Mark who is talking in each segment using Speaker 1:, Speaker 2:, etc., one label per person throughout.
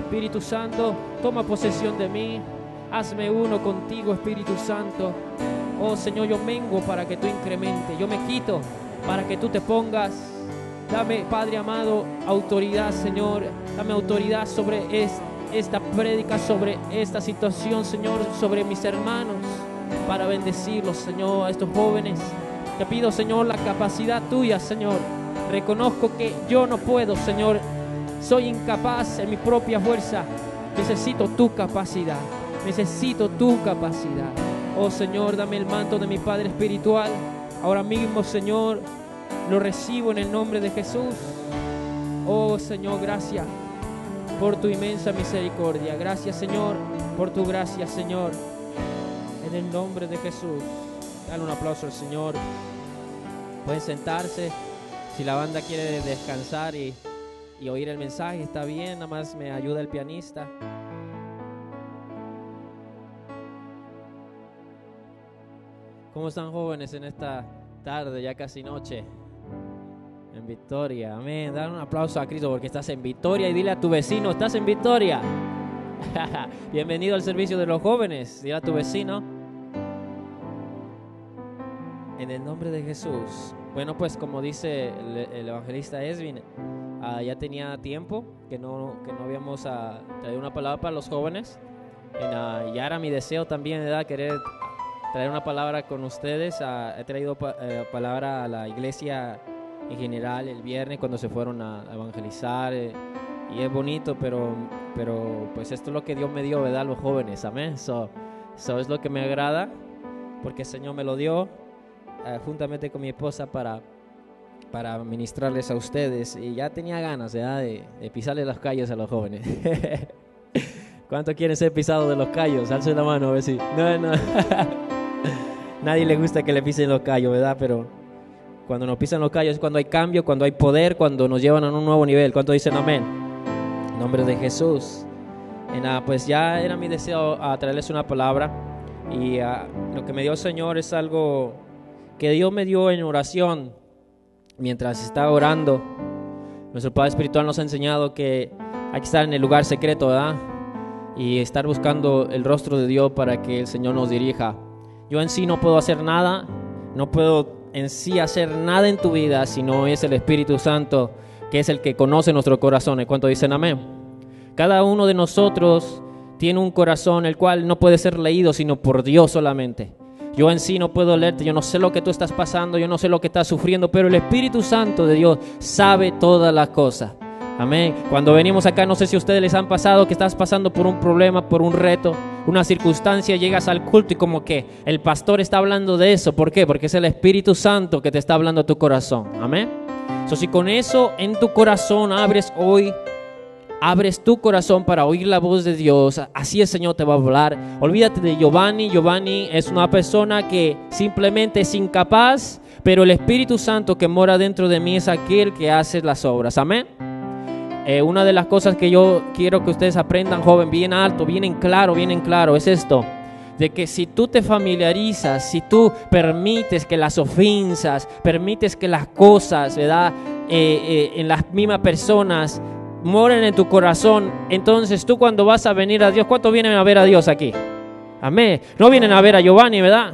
Speaker 1: Espíritu Santo, toma posesión de mí. Hazme uno contigo, Espíritu Santo. Oh Señor, yo mengo para que tú incrementes. Yo me quito para que tú te pongas. Dame, Padre amado, autoridad, Señor. Dame autoridad sobre esta prédica, sobre esta situación, Señor, sobre mis hermanos, para bendecirlos, Señor, a estos jóvenes. Te pido, Señor, la capacidad tuya, Señor. Reconozco que yo no puedo, Señor. Soy incapaz en mi propia fuerza. Necesito tu capacidad. Necesito tu capacidad. Oh Señor, dame el manto de mi Padre espiritual. Ahora mismo, Señor, lo recibo en el nombre de Jesús. Oh Señor, gracias por tu inmensa misericordia. Gracias, Señor, por tu gracia, Señor. En el nombre de Jesús. Dale un aplauso al Señor. Pueden sentarse. Si la banda quiere descansar y oír el mensaje, está bien. Nada más me ayuda el pianista. ¿Cómo están, jóvenes, en esta tarde, ya casi noche? En victoria, amén. Dale un aplauso a Cristo porque estás en victoria y dile a tu vecino, ¿estás en victoria? Bienvenido al servicio de los jóvenes. Dile a tu vecino, en el nombre de Jesús. Bueno, pues como dice el evangelista Esvin, ya tenía tiempo que no habíamos traído una palabra para los jóvenes. Ya era mi deseo también, ¿verdad? Querer traer una palabra con ustedes. He traído palabra a la iglesia en general el viernes cuando se fueron a evangelizar. Y es bonito, pero pues esto es lo que Dios me dio, ¿verdad? Los jóvenes, amén. Eso es lo que me agrada, porque el Señor me lo dio juntamente con mi esposa para ministrarles a ustedes. Y ya tenía ganas, ¿verdad? de pisarle los callos a los jóvenes. ¿Cuántos quieren ser pisados de los callos? Alce la mano a ver si... No. Nadie le gusta que le pisen los callos, ¿verdad? Pero cuando nos pisan los callos es cuando hay cambio, cuando hay poder, cuando nos llevan a un nuevo nivel. ¿Cuántos dicen amén? En nombre de Jesús. Y nada, pues ya era mi deseo traerles una palabra. Y lo que me dio el Señor es algo que Dios me dio en oración. Mientras estaba orando, nuestro Padre Espiritual nos ha enseñado que hay que estar en el lugar secreto, ¿verdad? Y estar buscando el rostro de Dios para que el Señor nos dirija. Yo en sí no puedo hacer nada, no puedo en sí hacer nada en tu vida si no es el Espíritu Santo, que es el que conoce nuestros corazones. ¿Cuántos dicen amén? Cada uno de nosotros tiene un corazón el cual no puede ser leído sino por Dios solamente. Yo en sí no puedo leerte, yo no sé lo que tú estás pasando, yo no sé lo que estás sufriendo, pero el Espíritu Santo de Dios sabe todas las cosas. Amén. Cuando venimos acá, no sé si a ustedes les han pasado que estás pasando por un problema, por un reto, una circunstancia, llegas al culto y como que el pastor está hablando de eso. ¿Por qué? Porque es el Espíritu Santo que te está hablando a tu corazón. Amén. Si con eso en tu corazón abres tu corazón para oír la voz de Dios, así el Señor te va a hablar. Olvídate de Giovanni. Giovanni es una persona que simplemente es incapaz, pero el Espíritu Santo que mora dentro de mí es aquel que hace las obras. Amén. Una de las cosas que yo quiero que ustedes aprendan, joven, bien alto, bien en claro, es esto: de que si tú te familiarizas, si tú permites que las ofensas, permites que las cosas, ¿verdad? En las mismas personas moren en tu corazón, entonces tú cuando vas a venir a Dios, ¿cuántos vienen a ver a Dios aquí? Amén. No vienen a ver a Giovanni, ¿verdad?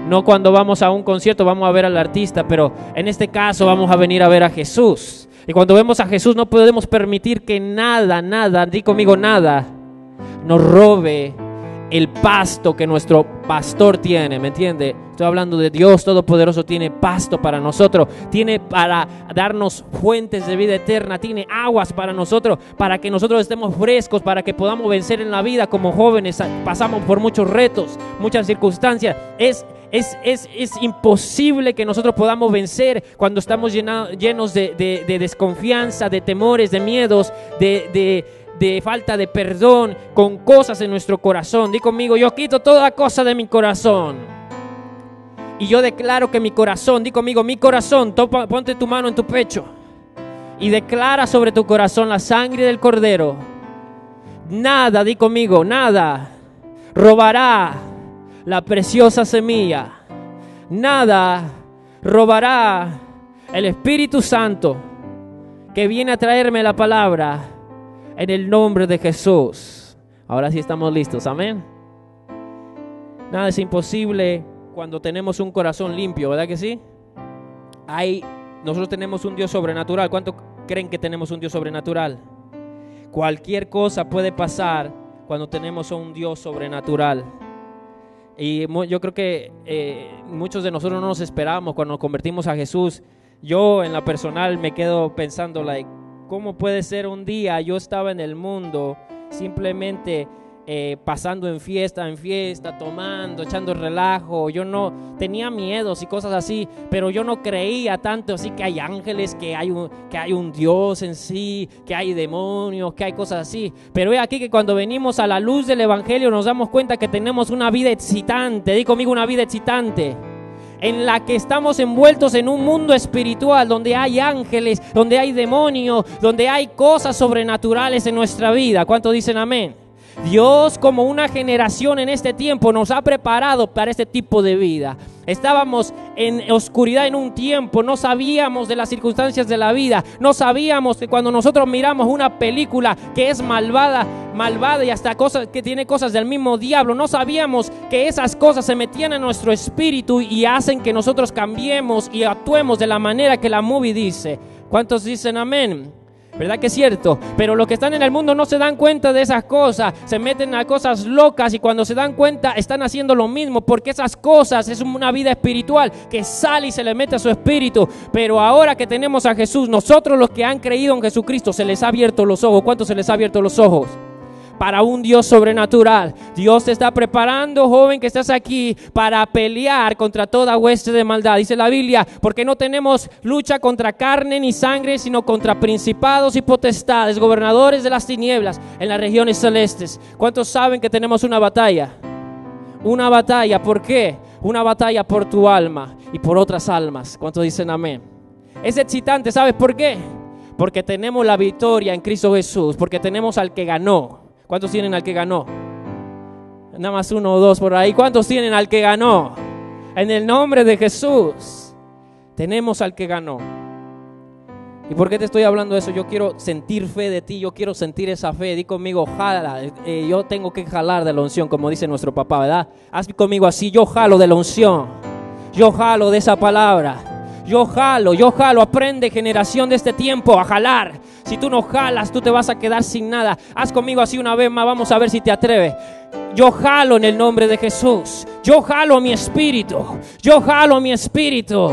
Speaker 1: No cuando vamos a un concierto vamos a ver al artista, pero en este caso vamos a venir a ver a Jesús. Y cuando vemos a Jesús no podemos permitir que nada, di conmigo nada, nos robe el pasto que nuestro pastor tiene, ¿me entiende? Estoy hablando de Dios Todopoderoso, tiene pasto para nosotros, tiene para darnos fuentes de vida eterna, tiene aguas para nosotros, para que nosotros estemos frescos, para que podamos vencer en la vida. Como jóvenes pasamos por muchos retos, muchas circunstancias. Es imposible que nosotros podamos vencer cuando estamos llenos de desconfianza, de temores, de miedos, de falta de perdón, con cosas en nuestro corazón. Di conmigo: yo quito toda cosa de mi corazón y yo declaro que mi corazón, di conmigo, mi corazón, ponte tu mano en tu pecho y declara sobre tu corazón la sangre del Cordero. Nada, di conmigo, nada robará la preciosa semilla, nada robará el Espíritu Santo que viene a traerme la palabra. en el nombre de Jesús. Ahora sí estamos listos, amén. Nada es imposible cuando tenemos un corazón limpio, ¿verdad que sí? Nosotros tenemos un Dios sobrenatural. ¿Cuánto creen que tenemos un Dios sobrenatural? Cualquier cosa puede pasar cuando tenemos a un Dios sobrenatural. Y yo creo que muchos de nosotros no nos esperamos cuando nos convertimos a Jesús. Yo en la personal me quedo pensando, ¿cómo puede ser un día yo estaba en el mundo simplemente pasando en fiesta, tomando, echando relajo? Yo no tenía miedos y cosas así, pero yo no creía tanto así que hay ángeles, que hay un Dios en sí, que hay demonios, que hay cosas así. Pero es aquí que cuando venimos a la luz del Evangelio nos damos cuenta que tenemos una vida excitante. Di conmigo, una vida excitante, en la que estamos envueltos en un mundo espiritual donde hay ángeles, donde hay demonios, donde hay cosas sobrenaturales en nuestra vida. ¿Cuántos dicen amén? Dios, como una generación en este tiempo, nos ha preparado para este tipo de vida. Estábamos en oscuridad en un tiempo, no sabíamos de las circunstancias de la vida, no sabíamos que cuando nosotros miramos una película que es malvada y hasta cosas que tiene cosas del mismo diablo, no sabíamos que esas cosas se metían en nuestro espíritu y hacen que nosotros cambiemos y actuemos de la manera que la movie dice. ¿Cuántos dicen amén? ¿Verdad que es cierto? Pero los que están en el mundo no se dan cuenta de esas cosas, se meten a cosas locas y cuando se dan cuenta están haciendo lo mismo, porque esas cosas es una vida espiritual que sale y se le mete a su espíritu. Pero ahora que tenemos a Jesús, nosotros los que han creído en Jesucristo, se les ha abierto los ojos. ¿Cuántos se les ha abierto los ojos? Para un Dios sobrenatural. Dios te está preparando, joven, que estás aquí, para pelear contra toda hueste de maldad. Dice la Biblia, porque no tenemos lucha contra carne ni sangre, sino contra principados y potestades, gobernadores de las tinieblas en las regiones celestes. ¿Cuántos saben que tenemos una batalla? Una batalla, ¿por qué? Una batalla por tu alma y por otras almas. ¿Cuántos dicen amén? Es excitante, ¿sabes por qué? Porque tenemos la victoria en Cristo Jesús, porque tenemos al que ganó. ¿Cuántos tienen al que ganó? Nada más uno o dos por ahí. ¿Cuántos tienen al que ganó? En el nombre de Jesús tenemos al que ganó. ¿Y por qué te estoy hablando de eso? Yo quiero sentir fe de ti, yo quiero sentir esa fe. Di conmigo, jala. Yo tengo que jalar de la unción, como dice nuestro papá, ¿verdad? Haz conmigo así, yo jalo de la unción. Yo jalo de esa palabra. Yo jalo, aprende, generación de este tiempo, a jalar. Si tú no jalas, tú te vas a quedar sin nada. Haz conmigo así una vez más, vamos a ver si te atreves. Yo jalo en el nombre de Jesús. Yo jalo a mi espíritu. Yo jalo a mi espíritu.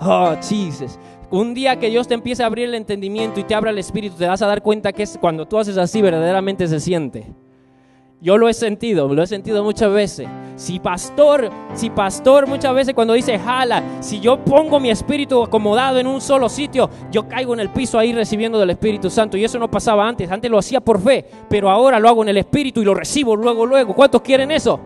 Speaker 1: Oh, Jesus. Un día que Dios te empiece a abrir el entendimiento y te abra el espíritu, te vas a dar cuenta que es cuando tú haces así, verdaderamente se siente. Yo lo he sentido muchas veces. Si pastor muchas veces cuando dice jala, si yo pongo mi espíritu acomodado en un solo sitio, yo caigo en el piso ahí recibiendo del Espíritu Santo. Y eso no pasaba antes lo hacía por fe, pero ahora lo hago en el espíritu y lo recibo luego. ¿Cuántos quieren eso?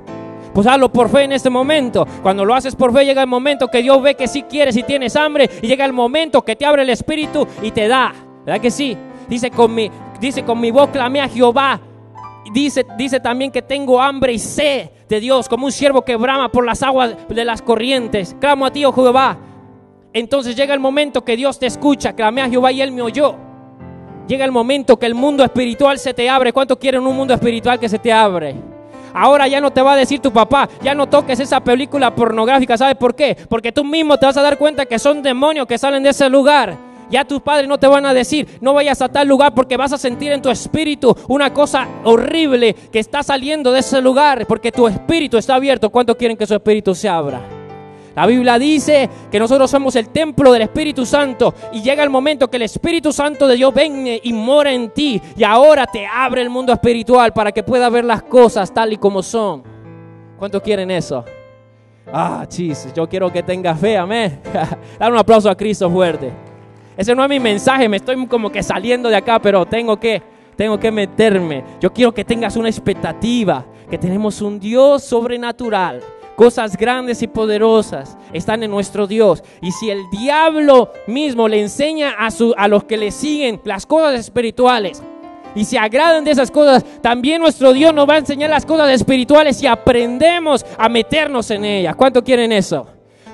Speaker 1: Pues hazlo por fe en este momento. Cuando lo haces por fe, llega el momento que Dios ve que sí quieres y tienes hambre, y llega el momento que te abre el espíritu y te da. ¿Verdad que sí? Dice con mi voz clamé a Jehová. Dice también que tengo hambre y sed de Dios, como un siervo que brama por las aguas de las corrientes. Clamo a ti, oh Jehová. Entonces llega el momento que Dios te escucha. Clamé a Jehová y Él me oyó. Llega el momento que el mundo espiritual se te abre. ¿Cuántos quieren un mundo espiritual que se te abre? Ahora ya no te va a decir tu papá, ya no toques esa película pornográfica. ¿Sabes por qué? Porque tú mismo te vas a dar cuenta que son demonios que salen de ese lugar. Ya tus padres no te van a decir, no vayas a tal lugar, porque vas a sentir en tu espíritu una cosa horrible que está saliendo de ese lugar, porque tu espíritu está abierto. ¿Cuántos quieren que su espíritu se abra? La Biblia dice que nosotros somos el templo del Espíritu Santo, y llega el momento que el Espíritu Santo de Dios viene y mora en ti, y ahora te abre el mundo espiritual para que puedas ver las cosas tal y como son. ¿Cuántos quieren eso? Jesus, yo quiero que tengas fe, amén. Dar un aplauso a Cristo fuerte. Ese no es mi mensaje, me estoy como que saliendo de acá, pero tengo que meterme. Yo quiero que tengas una expectativa, que tenemos un Dios sobrenatural. Cosas grandes y poderosas están en nuestro Dios. Y si el diablo mismo le enseña a los que le siguen las cosas espirituales, y se agradan de esas cosas, también nuestro Dios nos va a enseñar las cosas espirituales y aprendemos a meternos en ellas. ¿Cuántos quieren eso?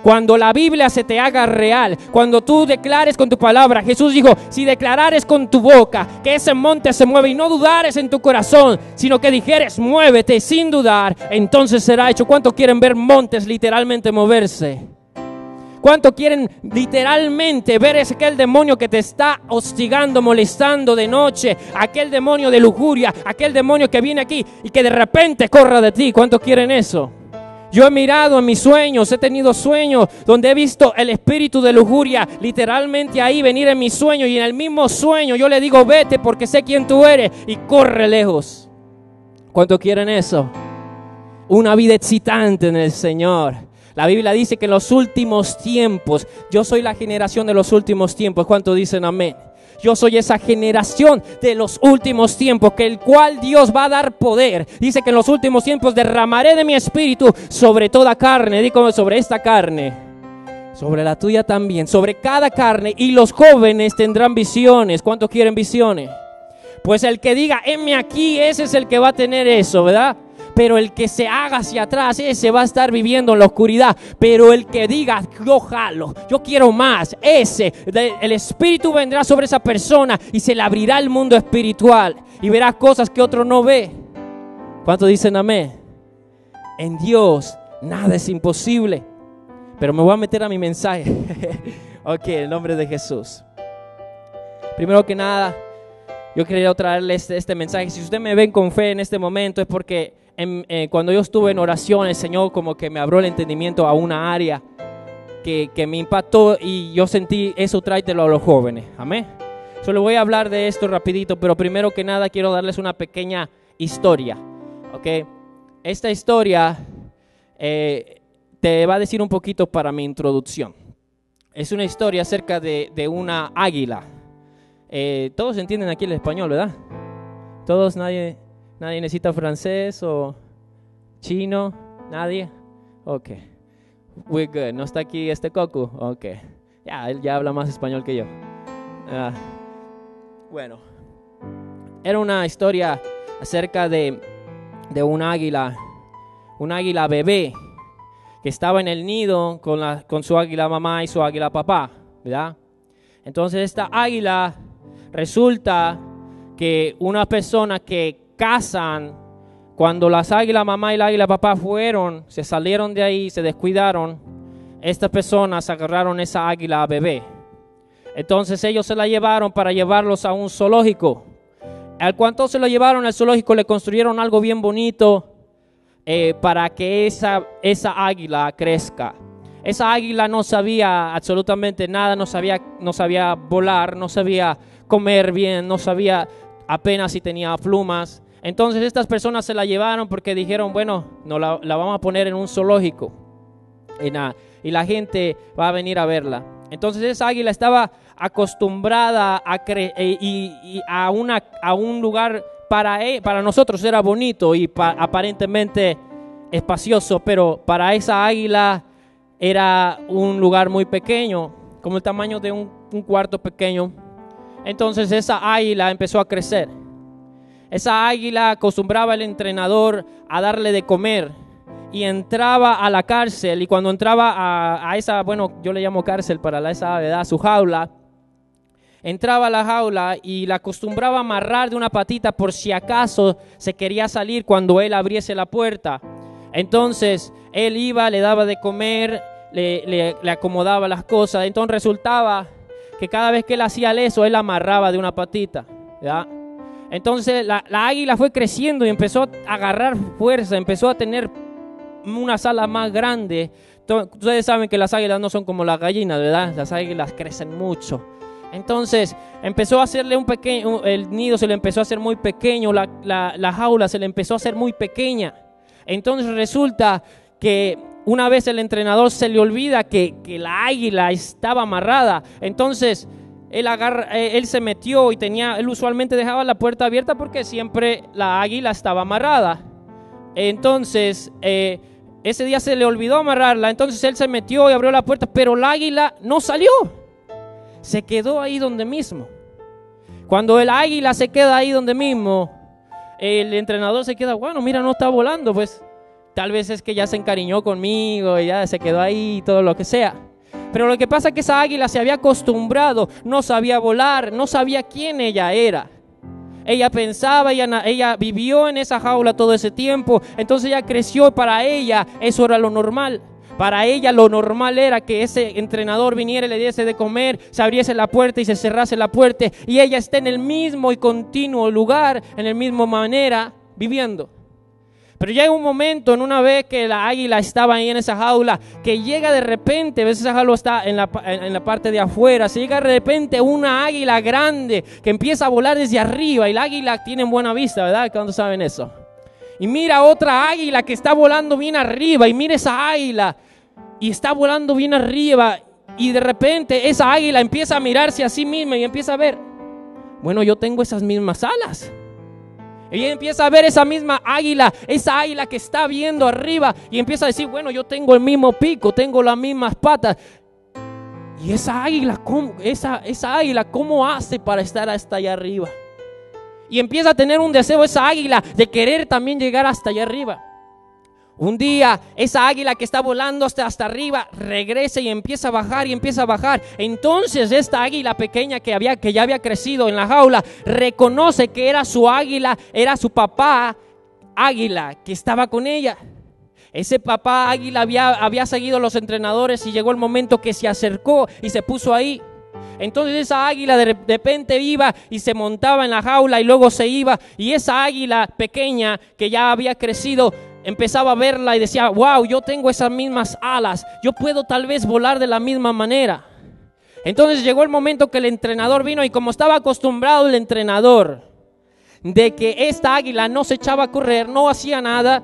Speaker 1: Cuando la Biblia se te haga real, cuando tú declares con tu palabra, Jesús dijo, si declarares con tu boca que ese monte se mueve y no dudares en tu corazón, sino que dijeres, muévete sin dudar, entonces será hecho. ¿Cuánto quieren ver montes literalmente moverse? ¿Cuánto quieren literalmente ver aquel demonio que te está hostigando, molestando de noche? Aquel demonio de lujuria, aquel demonio que viene aquí y que de repente corra de ti. ¿Cuánto quieren eso? Yo he mirado en mis sueños, he tenido sueños donde he visto el espíritu de lujuria literalmente ahí venir en mi sueño, y en el mismo sueño yo le digo, vete porque sé quién tú eres, y corre lejos. ¿Cuánto quieren eso? Una vida excitante en el Señor. La Biblia dice que en los últimos tiempos, yo soy la generación de los últimos tiempos. ¿Cuánto dicen amén? Yo soy esa generación de los últimos tiempos, que el cual Dios va a dar poder. Dice que en los últimos tiempos derramaré de mi espíritu sobre toda carne. Digo, sobre esta carne, sobre la tuya también, sobre cada carne, y los jóvenes tendrán visiones. ¿Cuántos quieren visiones? Pues el que diga, heme aquí, ese es el que va a tener eso, ¿verdad? Pero el que se haga hacia atrás, ese va a estar viviendo en la oscuridad. Pero el que diga, yo jalo, yo quiero más, el Espíritu vendrá sobre esa persona y se le abrirá el mundo espiritual y verá cosas que otro no ve. ¿Cuántos dicen amén? En Dios nada es imposible. Pero me voy a meter a mi mensaje. Ok, en el nombre de Jesús. Primero que nada, yo quería traerle este mensaje. Si ustedes me ven con fe en este momento, es porque cuando yo estuve en oración, el Señor como que me abrió el entendimiento a una área que me impactó, y yo sentí eso, tráetelo a los jóvenes. Amén. Solo voy a hablar de esto rapidito, pero primero que nada quiero darles una pequeña historia. Ok, esta historia te va a decir un poquito para mi introducción. Es una historia acerca de una águila. Todos entienden aquí el español, ¿verdad? Todos, nadie necesita francés o chino, nadie. Ok, we're good. No está aquí este Coco. Ok, él ya habla más español que yo. Bueno, era una historia acerca de un águila bebé que estaba en el nido con su águila mamá y su águila papá, ¿verdad? Entonces esta águila, resulta que una persona que cazan, cuando las águilas mamá y la águila papá se salieron de ahí, se descuidaron, estas personas agarraron esa águila bebé. Entonces ellos se la llevaron para llevarlos a un zoológico. Al cuanto se lo llevaron al zoológico, le construyeron algo bien bonito para que esa águila crezca. Esa águila no sabía absolutamente nada, no sabía volar, no sabía comer bien, no sabía apenas si tenía plumas. Entonces estas personas se la llevaron porque dijeron, bueno, no la vamos a poner en un zoológico y la gente va a venir a verla. Entonces esa águila estaba acostumbrada a un lugar para nosotros era bonito y aparentemente espacioso, pero para esa águila era un lugar muy pequeño, como el tamaño de un cuarto pequeño. Entonces esa águila empezó a crecer. Esa águila acostumbraba el entrenador a darle de comer y entraba a la cárcel, y cuando entraba a esa, bueno, yo le llamo cárcel para esa edad, su jaula, entraba a la jaula y la acostumbraba a amarrar de una patita por si acaso se quería salir cuando él abriese la puerta. Entonces él iba, le daba de comer, le acomodaba las cosas. Entonces resultaba que cada vez que él hacía eso, él amarraba de una patita, ¿verdad? Entonces la águila fue creciendo y empezó a agarrar fuerza, empezó a tener unas alas más grandes. Ustedes saben que las águilas no son como las gallinas, ¿verdad? Las águilas crecen mucho. Entonces empezó a hacerle el nido se le empezó a hacer muy pequeño, la jaula se le empezó a hacer muy pequeña. Entonces resulta que una vez el entrenador se le olvida que la águila estaba amarrada. Entonces él se metió y él usualmente dejaba la puerta abierta porque siempre la águila estaba amarrada. Entonces ese día se le olvidó amarrarla. Entonces él se metió y abrió la puerta, pero la águila no salió. Se quedó ahí donde mismo. Cuando el águila se queda ahí donde mismo, el entrenador se queda, bueno, mira, no está volando, pues tal vez es que ya se encariñó conmigo y ya se quedó ahí y todo lo que sea. Pero lo que pasa es que esa águila se había acostumbrado, no sabía volar, no sabía quién ella era. Ella pensaba, ella vivió en esa jaula todo ese tiempo, entonces ella creció, para ella eso era lo normal. Para ella lo normal era que ese entrenador viniera y le diese de comer, se abriese la puerta y se cerrase la puerta, y ella esté en el mismo y continuo lugar, en la misma manera, viviendo. Pero llega un momento, en una vez que la águila estaba ahí en esa jaula, que llega de repente, ves, esa jaula está en la parte de afuera, se llega de repente una águila grande que empieza a volar desde arriba, y la águila tiene buena vista, ¿verdad? ¿Cuántos saben eso? Y mira otra águila que está volando bien arriba, y mira esa águila, y está volando bien arriba, y de repente esa águila empieza a mirarse a sí misma y empieza a ver, bueno, yo tengo esas mismas alas. Ella empieza a ver esa misma águila, esa águila que está viendo arriba, y empieza a decir, bueno, yo tengo el mismo pico, tengo las mismas patas. Y esa águila, esa águila, ¿cómo hace para estar hasta allá arriba? Y empieza a tener un deseo esa águila de querer también llegar hasta allá arriba. Un día esa águila que está volando hasta arriba regresa y empieza a bajar y empieza a bajar. Entonces esta águila pequeña que ya había crecido en la jaula reconoce que era su águila, era su papá águila que estaba con ella. Ese papá águila había seguido a los entrenadores y llegó el momento que se acercó y se puso ahí. Entonces esa águila de repente iba y se montaba en la jaula y luego se iba, y esa águila pequeña que ya había crecido empezaba a verla y decía, wow, yo tengo esas mismas alas, yo puedo tal vez volar de la misma manera. Entonces llegó el momento que el entrenador vino, y como estaba acostumbrado el entrenador de que esta águila no se echaba a correr, no hacía nada,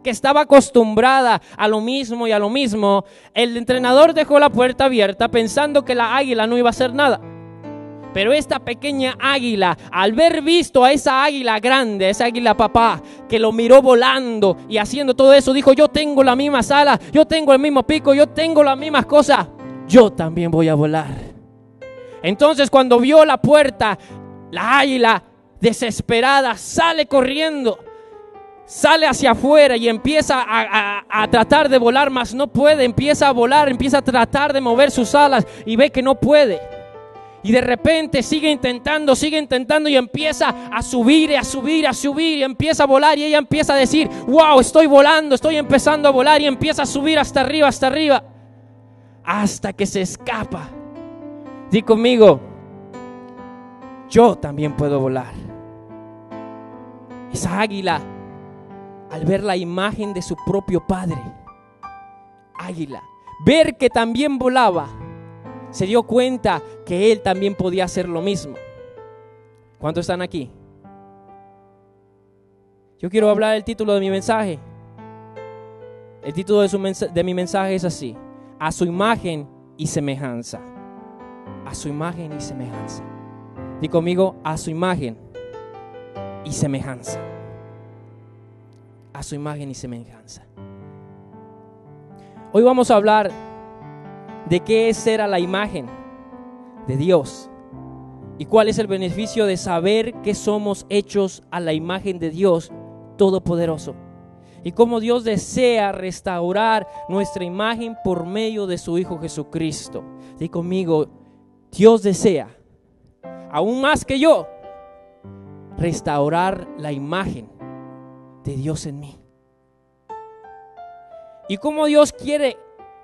Speaker 1: que estaba acostumbrada a lo mismo y a lo mismo, el entrenador dejó la puerta abierta pensando que la águila no iba a hacer nada. Pero esta pequeña águila, al ver visto a esa águila grande, esa águila papá, que lo miró volando y haciendo todo eso, dijo, yo tengo las mismas alas, yo tengo el mismo pico, yo tengo las mismas cosas, yo también voy a volar. Entonces cuando vio la puerta, la águila desesperada sale corriendo, sale hacia afuera y empieza a tratar de volar, mas no puede. Empieza a volar, empieza a tratar de mover sus alas y ve que no puede. Y de repente sigue intentando y empieza a subir y empieza a volar, y ella empieza a decir, wow, estoy volando, estoy empezando a volar, y empieza a subir hasta arriba, hasta que se escapa. Di conmigo, yo también puedo volar. Esa águila, al ver la imagen de su propio padre, águila, ver que también volaba, se dio cuenta que él también podía hacer lo mismo. ¿Cuántos están aquí? Yo quiero hablar del título de mi mensaje. El título de mi mensaje es así: a su imagen y semejanza. A su imagen y semejanza. Di conmigo, a su imagen y semejanza. A su imagen y semejanza. Hoy vamos a hablar de qué es ser a la imagen de Dios y cuál es el beneficio de saber que somos hechos a la imagen de Dios Todopoderoso, y cómo Dios desea restaurar nuestra imagen por medio de su Hijo Jesucristo. Di conmigo, Dios desea, aún más que yo, restaurar la imagen de Dios en mí. Y cómo Dios quiere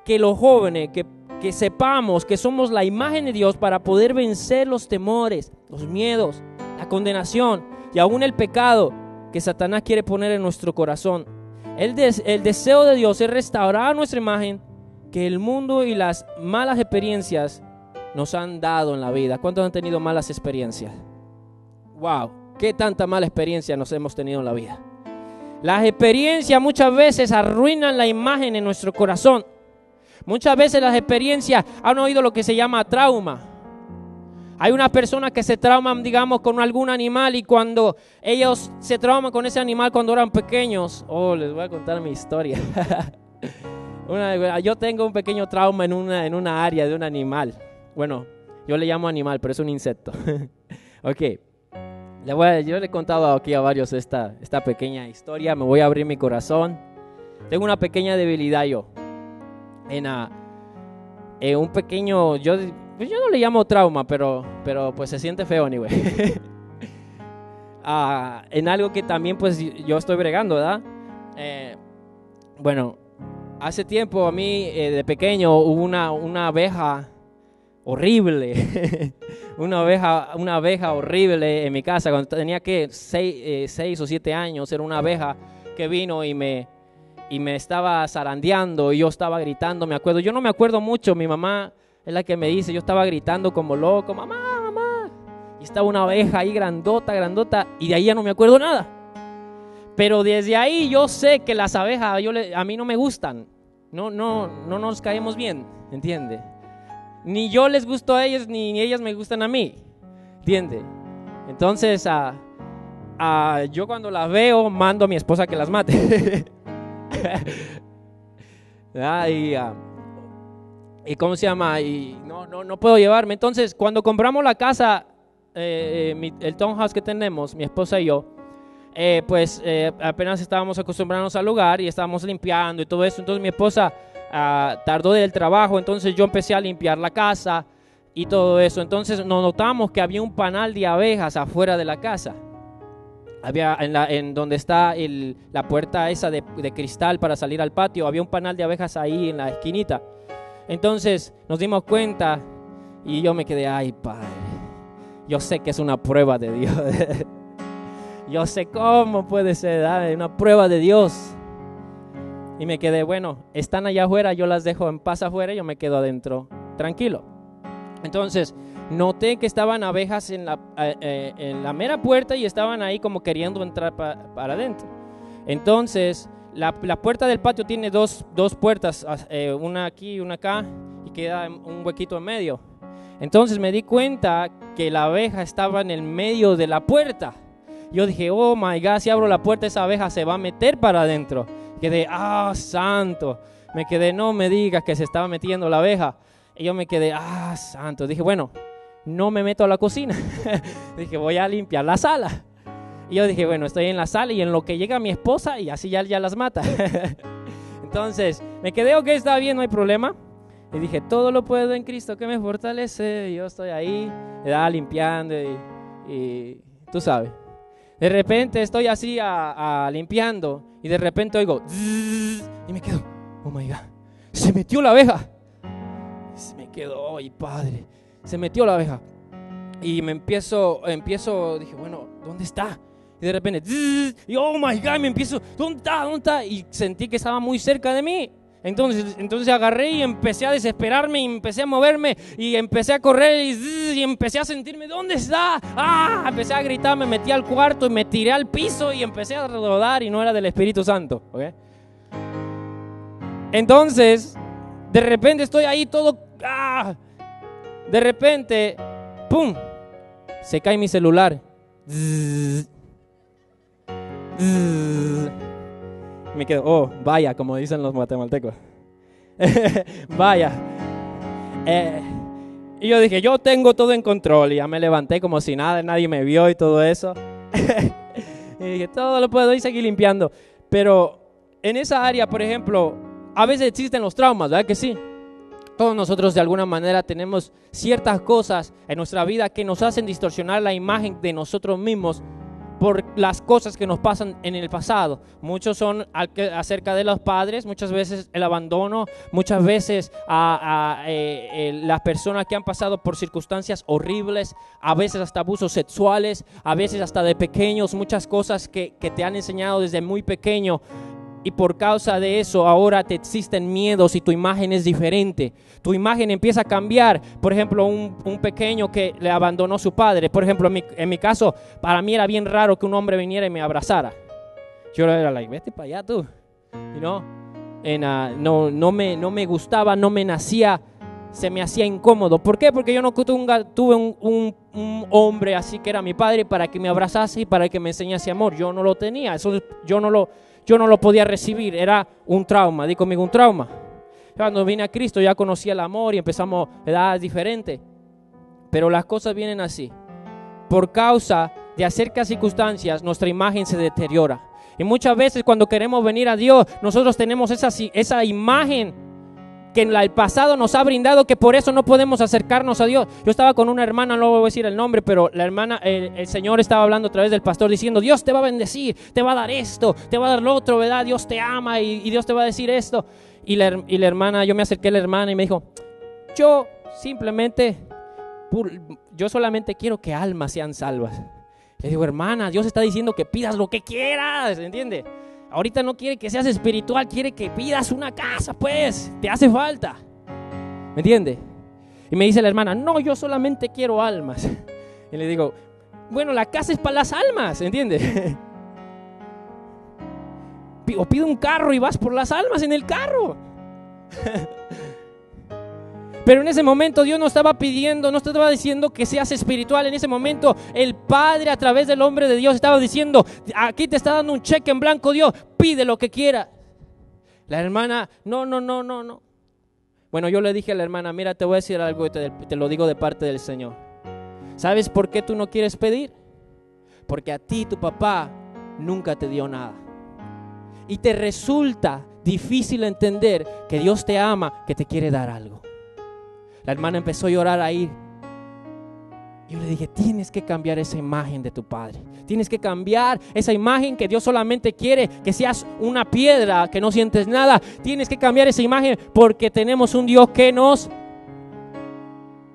Speaker 1: que los jóvenes, que sepamos que somos la imagen de Dios para poder vencer los temores, los miedos, la condenación y aún el pecado que Satanás quiere poner en nuestro corazón. El deseo de Dios es restaurar nuestra imagen que el mundo y las malas experiencias nos han dado en la vida. ¿Cuántos han tenido malas experiencias? Wow, qué tanta mala experiencia nos hemos tenido en la vida. Las experiencias muchas veces arruinan la imagen en nuestro corazón. Muchas veces las experiencias, han oído lo que se llama trauma. Hay unas personas que se trauman, digamos, con algún animal, y cuando ellos se trauman con ese animal cuando eran pequeños, les voy a contar mi historia. Yo tengo un pequeño trauma en una área de un animal. Bueno, yo le llamo animal, pero es un insecto. Ok, yo le he contado aquí a varios esta pequeña historia. Me voy a abrir mi corazón. tengo una pequeña debilidad yo. Un pequeño, yo no le llamo trauma, pero pues se siente feo, anyway. En algo que también pues yo estoy bregando, ¿verdad? Bueno, hace tiempo a mí de pequeño hubo una abeja horrible, una abeja horrible en mi casa cuando tenía que 6 o 7 años. Era una abeja que vino y me estaba zarandeando y yo estaba gritando, me acuerdo. Yo no me acuerdo mucho, mi mamá es la que me dice, yo estaba gritando como loco, mamá, mamá. Y estaba una abeja ahí grandota, y de ahí ya no me acuerdo nada. Pero desde ahí yo sé que las abejas a mí no me gustan. No nos caemos bien, ¿entiende? Ni yo les gusto a ellas, ni ellas me gustan a mí, ¿entiende? Entonces, yo cuando las veo, mando a mi esposa que las mate. Y ¿cómo se llama? Y no puedo llevarme. Entonces, cuando compramos la casa, el townhouse que tenemos, mi esposa y yo, apenas estábamos acostumbrándonos al lugar y estábamos limpiando y todo eso. Entonces mi esposa tardó del trabajo, entonces yo empecé a limpiar la casa y todo eso. Entonces nos notamos que había un panal de abejas afuera de la casa. Había en donde está la puerta esa de cristal para salir al patio, había un panal de abejas ahí en la esquinita. Entonces nos dimos cuenta y yo me quedé, ay padre, yo sé que es una prueba de Dios. Yo sé cómo puede ser, una prueba de Dios. Y me quedé, bueno, están allá afuera, yo las dejo en paz afuera y yo me quedo adentro, tranquilo. Entonces, noté que estaban abejas en la mera puerta y estaban ahí como queriendo entrar para adentro. Entonces, la puerta del patio tiene dos puertas, una aquí y una acá, y queda un huequito en medio. Entonces me di cuenta que la abeja estaba en el medio de la puerta. Yo dije, oh my God, si abro la puerta esa abeja se va a meter para adentro. Quedé, santo. Me quedé, no me digas que se estaba metiendo la abeja. Y yo me quedé, santo. Dije, bueno, no me meto a la cocina. Dije, voy a limpiar la sala. Y yo dije, bueno, estoy en la sala y en lo que llega mi esposa y así ya las mata. Entonces, me quedé, ok, está bien, no hay problema. Y dije, todo lo puedo en Cristo que me fortalece. Y yo estoy ahí, limpiando y tú sabes. De repente estoy así limpiando y de repente oigo zzz, y me quedo, oh my God, se metió la abeja. Se me quedó, ay padre, se metió la abeja. Y me empiezo, dije, bueno, ¿dónde está? Y de repente zzz, y oh my God, me empiezo, ¿dónde está? Y sentí que estaba muy cerca de mí. Entonces agarré y empecé a desesperarme y empecé a moverme y empecé a correr y empecé a sentirme, ¿dónde está? Empecé a gritar, me metí al cuarto y me tiré al piso y empecé a rodar y no era del Espíritu Santo, ¿okay? Entonces, de repente estoy ahí todo, de repente, ¡pum! Se cae mi celular. Me quedo, vaya, como dicen los guatemaltecos. Vaya. Y yo dije, yo tengo todo en control. Y ya me levanté como si nada, nadie me vio y todo eso. Y dije, todo lo puedo y seguir limpiando. Pero en esa área, por ejemplo, a veces existen los traumas, ¿verdad que sí? Todos nosotros de alguna manera tenemos ciertas cosas en nuestra vida que nos hacen distorsionar la imagen de nosotros mismos por las cosas que nos pasan en el pasado. Muchos son acerca de los padres, muchas veces el abandono, muchas veces las personas que han pasado por circunstancias horribles, a veces hasta abusos sexuales, a veces hasta de pequeños, muchas cosas que te han enseñado desde muy pequeño. Y por causa de eso ahora te existen miedos y tu imagen es diferente. Tu imagen empieza a cambiar. Por ejemplo, un pequeño que le abandonó a su padre. Por ejemplo, en mi caso, para mí era bien raro que un hombre viniera y me abrazara. Yo era like, vete para allá tú. No me gustaba, no me nacía, se me hacía incómodo. ¿Por qué? Porque yo no tuve un hombre así que era mi padre para que me abrazase y para que me enseñase amor. Yo no lo tenía, eso yo no lo podía recibir, era un trauma. Di conmigo, un trauma. Cuando vine a Cristo ya conocí el amor y empezamos edades diferentes. Pero las cosas vienen así. Por causa de acercas circunstancias, nuestra imagen se deteriora. Y muchas veces cuando queremos venir a Dios, nosotros tenemos esa imagen que en el pasado nos ha brindado, que por eso no podemos acercarnos a Dios. Yo estaba con una hermana, no voy a decir el nombre, pero la hermana, el Señor estaba hablando a través del pastor diciendo: Dios te va a bendecir, te va a dar esto, te va a dar lo otro, ¿verdad? Dios te ama y Dios te va a decir esto. Y la hermana, yo me acerqué a la hermana y me dijo: yo solamente quiero que almas sean salvas. Le digo: hermana, Dios está diciendo que pidas lo que quieras, ¿entiende? Ahorita no quiere que seas espiritual, quiere que pidas una casa, pues, te hace falta, ¿me entiende? Y me dice la hermana: no, yo solamente quiero almas. Y le digo: bueno, la casa es para las almas, ¿entiende? O pide un carro y vas por las almas en el carro. Pero en ese momento Dios no estaba pidiendo, no estaba diciendo que seas espiritual. En ese momento el Padre, a través del hombre de Dios, estaba diciendo: aquí te está dando un cheque en blanco, Dios, pide lo que quieras. La hermana: no. Bueno, yo le dije a la hermana: mira, te voy a decir algo y te lo digo de parte del Señor. ¿Sabes por qué tú no quieres pedir? Porque a ti tu papá nunca te dio nada. Y te resulta difícil entender que Dios te ama, que te quiere dar algo. La hermana empezó a llorar ahí. Yo le dije: tienes que cambiar esa imagen de tu padre. Tienes que cambiar esa imagen que Dios solamente quiere que seas una piedra, que no sientes nada. Tienes que cambiar esa imagen porque tenemos un Dios que nos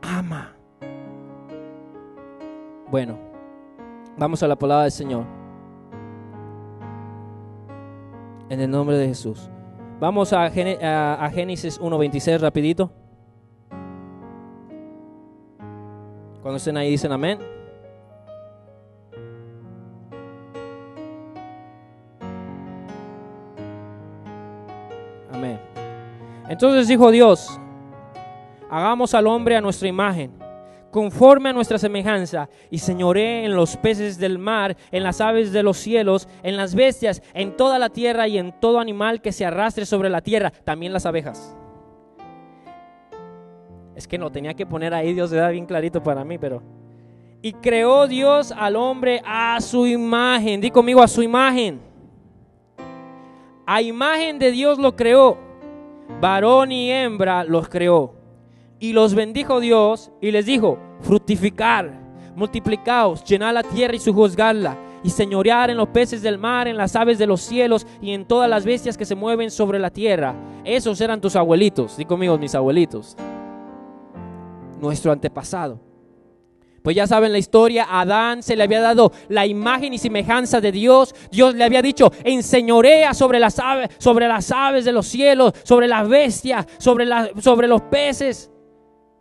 Speaker 1: ama. Bueno, vamos a la palabra del Señor. En el nombre de Jesús. Vamos a Génesis 1:26 rapidito. Cuando estén ahí dicen amén. Amén. Entonces dijo Dios: hagamos al hombre a nuestra imagen, conforme a nuestra semejanza, y señoree en los peces del mar, en las aves de los cielos, en las bestias, en toda la tierra y en todo animal que se arrastre sobre la tierra, también las abejas. Es que no tenía que poner ahí, Dios se da bien clarito para mí, pero... Y creó Dios al hombre a su imagen. Di conmigo: a su imagen. A imagen de Dios lo creó. Varón y hembra los creó. Y los bendijo Dios y les dijo: fructificar, multiplicaos, llenad la tierra y sojuzgadla, y señorear en los peces del mar, en las aves de los cielos y en todas las bestias que se mueven sobre la tierra. Esos eran tus abuelitos. Di conmigo: mis abuelitos. Nuestro antepasado. Pues ya saben la historia. A Adán se le había dado la imagen y semejanza de Dios. Dios le había dicho: enseñorea sobre las aves de los cielos, sobre las bestias, sobre los peces.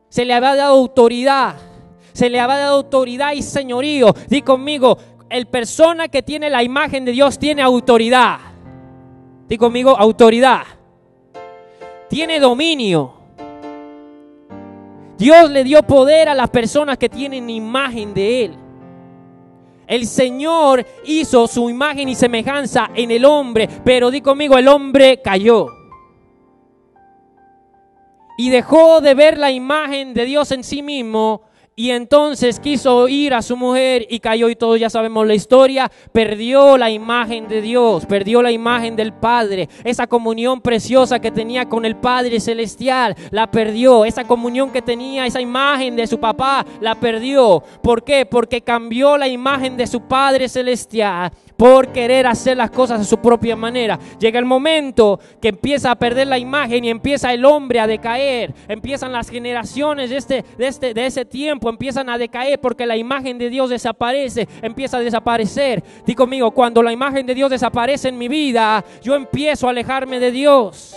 Speaker 1: Se le había dado autoridad. Se le había dado autoridad y señorío. Di conmigo: el persona que tiene la imagen de Dios tiene autoridad. Di conmigo: autoridad. Tiene dominio. Dios le dio poder a las personas que tienen imagen de Él. El Señor hizo su imagen y semejanza en el hombre, pero di conmigo: el hombre cayó. Y dejó de ver la imagen de Dios en sí mismo. Y entonces quiso ir a su mujer y cayó, y todos ya sabemos la historia. Perdió la imagen de Dios, perdió la imagen del Padre. Esa comunión preciosa que tenía con el Padre Celestial, la perdió. Esa comunión que tenía, esa imagen de su papá, la perdió. ¿Por qué? Porque cambió la imagen de su Padre Celestial por querer hacer las cosas a su propia manera. Llega el momento que empieza a perder la imagen y empieza el hombre a decaer. Empiezan las generaciones de ese tiempo, empiezan a decaer porque la imagen de Dios desaparece, empieza a desaparecer. Di conmigo: cuando la imagen de Dios desaparece en mi vida, yo empiezo a alejarme de Dios.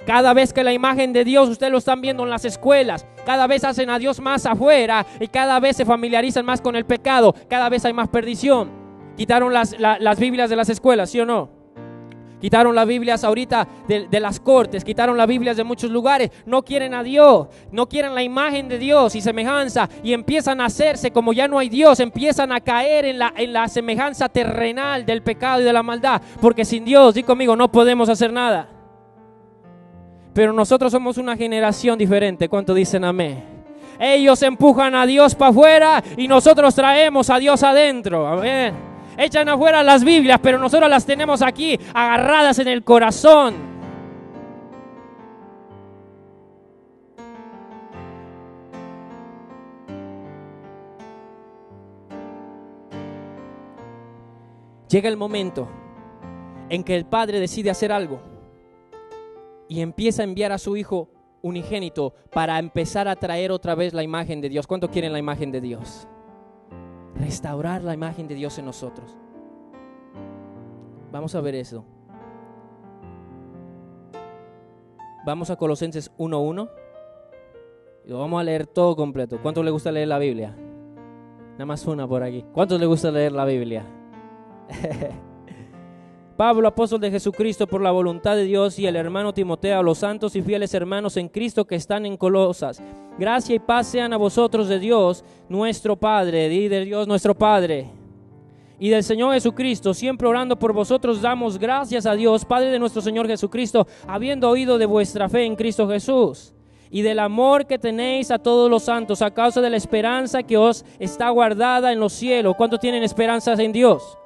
Speaker 1: Cada vez que la imagen de Dios, ustedes lo están viendo en las escuelas, cada vez hacen a Dios más afuera y cada vez se familiarizan más con el pecado, cada vez hay más perdición. Quitaron las Biblias de las escuelas, ¿sí o no? Quitaron las Biblias ahorita de las cortes, quitaron las Biblias de muchos lugares. No quieren a Dios, no quieren la imagen de Dios y semejanza, y empiezan a hacerse como ya no hay Dios, empiezan a caer en la semejanza terrenal del pecado y de la maldad, porque sin Dios, di conmigo, no podemos hacer nada. Pero nosotros somos una generación diferente. ¿Cuánto dicen amén? Ellos empujan a Dios para afuera y nosotros traemos a Dios adentro. Amén. echan afuera las Biblias, pero nosotros las tenemos aquí agarradas en el corazón. Llega el momento en que el Padre decide hacer algo y empieza a enviar a su Hijo unigénito para empezar a traer otra vez la imagen de Dios. ¿Cuánto quieren la imagen de Dios? Restaurar la imagen de Dios en nosotros. Vamos a ver eso. Vamos a Colosenses 1:1 y lo vamos a leer todo completo. ¿Cuántos les gusta leer la Biblia? Nada más una por aquí. ¿Cuántos les gusta leer la Biblia? Pablo, apóstol de Jesucristo por la voluntad de Dios, y el hermano Timoteo, a los santos y fieles hermanos en Cristo que están en Colosas. Gracia y paz sean a vosotros de Dios nuestro Padre, y de Dios nuestro Padre, y del Señor Jesucristo. Siempre orando por vosotros damos gracias a Dios, Padre de nuestro Señor Jesucristo, habiendo oído de vuestra fe en Cristo Jesús y del amor que tenéis a todos los santos, a causa de la esperanza que os está guardada en los cielos. ¿Cuántos tienen esperanzas en Dios?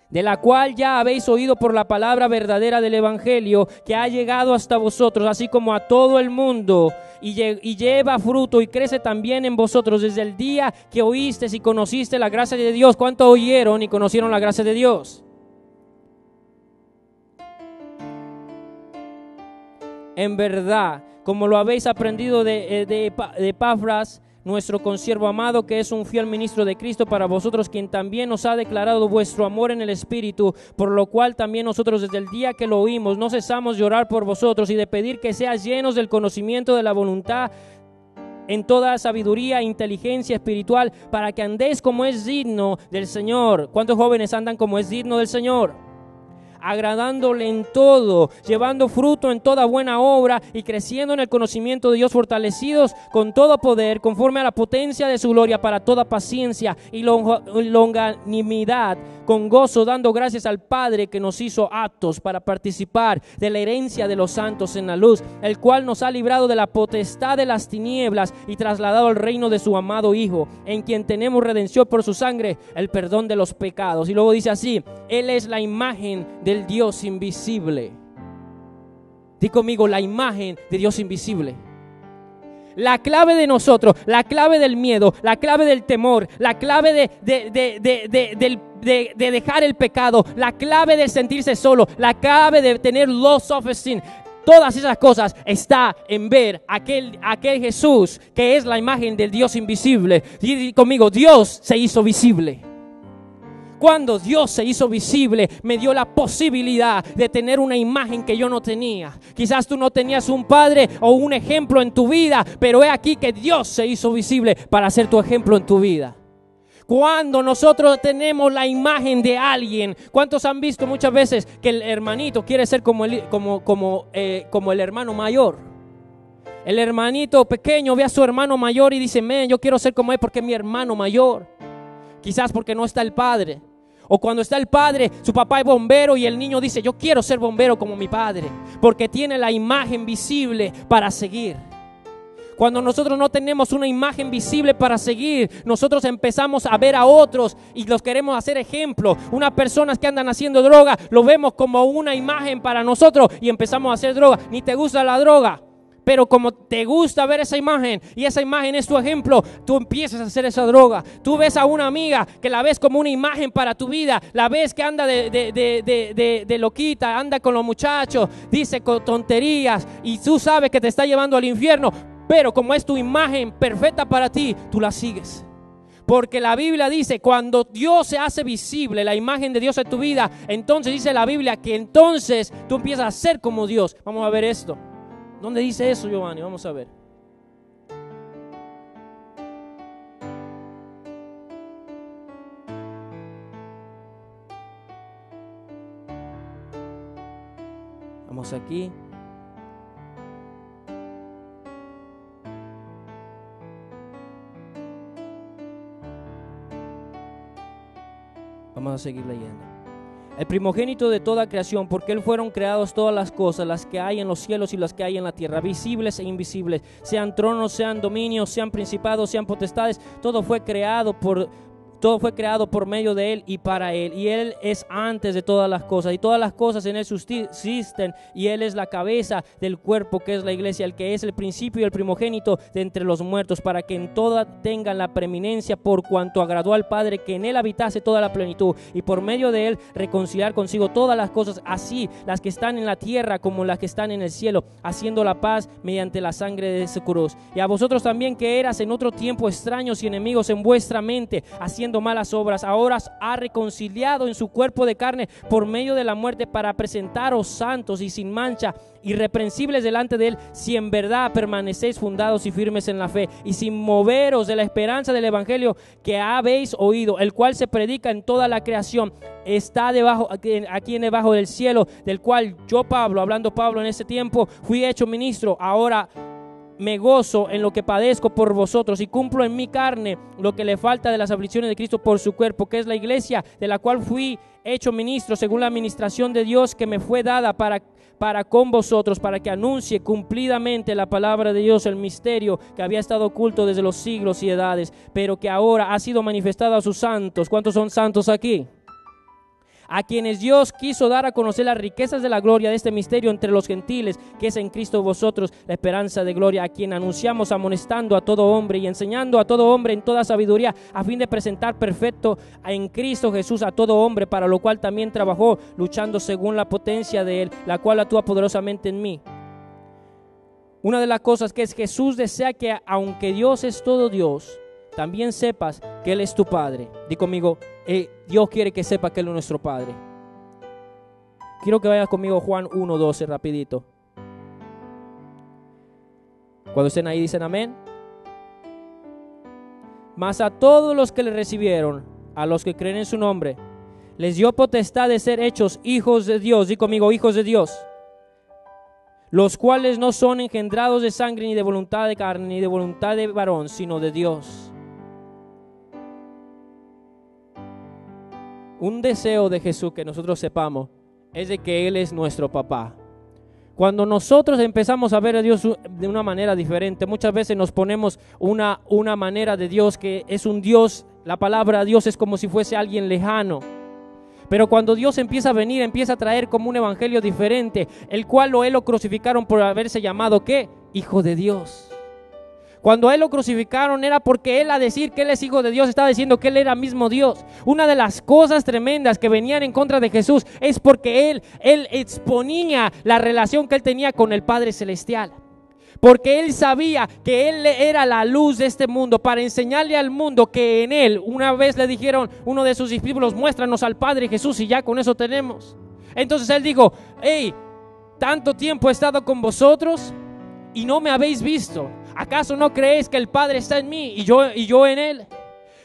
Speaker 1: De la cual ya habéis oído por la palabra verdadera del Evangelio, que ha llegado hasta vosotros, así como a todo el mundo, y lleva fruto y crece también en vosotros desde el día que oísteis y conociste la gracia de Dios. ¿Cuánto oyeron y conocieron la gracia de Dios? En verdad, como lo habéis aprendido de Epafras, nuestro consiervo amado, que es un fiel ministro de Cristo para vosotros, quien también nos ha declarado vuestro amor en el Espíritu, por lo cual también nosotros desde el día que lo oímos no cesamos de orar por vosotros y de pedir que seas llenos del conocimiento de la voluntad en toda sabiduría e inteligencia espiritual, para que andéis como es digno del Señor. ¿Cuántos jóvenes andan como es digno del Señor? Agradándole en todo, llevando fruto en toda buena obra y creciendo en el conocimiento de Dios, fortalecidos con todo poder, conforme a la potencia de su gloria, para toda paciencia y longanimidad, con gozo, dando gracias al Padre que nos hizo aptos para participar de la herencia de los santos en la luz, el cual nos ha librado de la potestad de las tinieblas y trasladado al reino de su amado Hijo, en quien tenemos redención por su sangre, el perdón de los pecados. Y luego dice así: Él es la imagen del Dios invisible. Di conmigo: la imagen de Dios invisible. La clave de nosotros, la clave del miedo, la clave del temor, la clave de dejar el pecado, la clave de sentirse solo, la clave de tener low self-esteem, todas esas cosas está en ver aquel Jesús que es la imagen del Dios invisible. Y conmigo: Dios se hizo visible. Cuando Dios se hizo visible, me dio la posibilidad de tener una imagen que yo no tenía. Quizás tú no tenías un padre o un ejemplo en tu vida, pero he aquí que Dios se hizo visible para ser tu ejemplo en tu vida. Cuando nosotros tenemos la imagen de alguien, ¿cuántos han visto muchas veces que el hermanito quiere ser como el hermano mayor? El hermanito pequeño ve a su hermano mayor y dice: yo quiero ser como él porque es mi hermano mayor. Quizás porque no está el padre. O cuando está el padre, su papá es bombero y el niño dice: yo quiero ser bombero como mi padre, porque tiene la imagen visible para seguir. Cuando nosotros no tenemos una imagen visible para seguir, nosotros empezamos a ver a otros y los queremos hacer ejemplo. Unas personas que andan haciendo droga, lo vemos como una imagen para nosotros y empezamos a hacer droga. Ni te gusta la droga, pero como te gusta ver esa imagen y esa imagen es tu ejemplo, tú empiezas a hacer esa droga. Tú ves a una amiga que la ves como una imagen para tu vida, la ves que anda de loquita, anda con los muchachos, dice tonterías y tú sabes que te está llevando al infierno, pero como es tu imagen perfecta para ti, tú la sigues. Porque la Biblia dice: cuando Dios se hace visible, la imagen de Dios en tu vida, entonces dice la Biblia que entonces tú empiezas a ser como Dios. Vamos a ver esto. ¿Dónde dice eso, Giovanni? Vamos a ver. Vamos aquí. Vamos a seguir leyendo. El primogénito de toda creación, porque él fueron creados todas las cosas, las que hay en los cielos y las que hay en la tierra, visibles e invisibles, sean tronos, sean dominios, sean principados, sean potestades, todo fue creado por todo fue creado por medio de Él y para Él. Y Él es antes de todas las cosas. Y todas las cosas en Él subsisten. Y Él es la cabeza del cuerpo que es la iglesia, el que es el principio y el primogénito de entre los muertos, para que en toda tengan la preeminencia, por cuanto agradó al Padre que en Él habitase toda la plenitud. Y por medio de Él reconciliar consigo todas las cosas, así las que están en la tierra como las que están en el cielo, haciendo la paz mediante la sangre de su cruz. Y a vosotros también, que eras en otro tiempo extraños y enemigos en vuestra mente, haciendo malas obras, ahora os ha reconciliado en su cuerpo de carne por medio de la muerte, para presentaros santos y sin mancha, irreprensibles delante de Él, si en verdad permanecéis fundados y firmes en la fe, y sin moveros de la esperanza del evangelio que habéis oído, el cual se predica en toda la creación, está aquí debajo del cielo, del cual yo, Pablo, hablando Pablo en ese tiempo, fui hecho ministro. Ahora me gozo en lo que padezco por vosotros, y cumplo en mi carne lo que le falta de las aflicciones de Cristo por su cuerpo, que es la iglesia, de la cual fui hecho ministro según la administración de Dios que me fue dada para con vosotros, para que anuncie cumplidamente la palabra de Dios, el misterio que había estado oculto desde los siglos y edades, pero que ahora ha sido manifestado a sus santos. ¿Cuántos son santos aquí? A quienes Dios quiso dar a conocer las riquezas de la gloria de este misterio entre los gentiles, que es en Cristo vosotros la esperanza de gloria, a quien anunciamos, amonestando a todo hombre y enseñando a todo hombre en toda sabiduría, a fin de presentar perfecto en Cristo Jesús a todo hombre, para lo cual también trabajó, luchando según la potencia de Él, la cual actúa poderosamente en mí. Una de las cosas que es Jesús desea que, aunque Dios es todo Dios, también sepas que Él es tu Padre. Di conmigo, Dios quiere que sepa que Él es nuestro Padre. Quiero que vayas conmigo Juan 1:12 rapidito. Cuando estén ahí dicen amén. Mas a todos los que le recibieron, a los que creen en su nombre, les dio potestad de ser hechos hijos de Dios. Di conmigo, hijos de Dios, los cuales no son engendrados de sangre, ni de voluntad de carne, ni de voluntad de varón, sino de Dios. Un deseo de Jesús que nosotros sepamos es de que Él es nuestro papá. Cuando nosotros empezamos a ver a Dios de una manera diferente, muchas veces nos ponemos una manera de Dios que es un Dios, la palabra Dios es como si fuese alguien lejano. Pero cuando Dios empieza a venir, empieza a traer como un evangelio diferente, el cual Él lo crucificaron por haberse llamado, ¿qué? Hijo de Dios. Cuando a Él lo crucificaron era porque Él, a decir que Él es hijo de Dios, estaba diciendo que Él era mismo Dios. Una de las cosas tremendas que venían en contra de Jesús es porque Él exponía la relación que Él tenía con el Padre Celestial. Porque Él sabía que Él era la luz de este mundo, para enseñarle al mundo que en Él, una vez le dijeron uno de sus discípulos, muéstranos al Padre Jesús y ya con eso tenemos. Entonces Él dijo, hey, tanto tiempo he estado con vosotros y no me habéis visto. ¿Acaso no creéis que el Padre está en mí y yo en Él?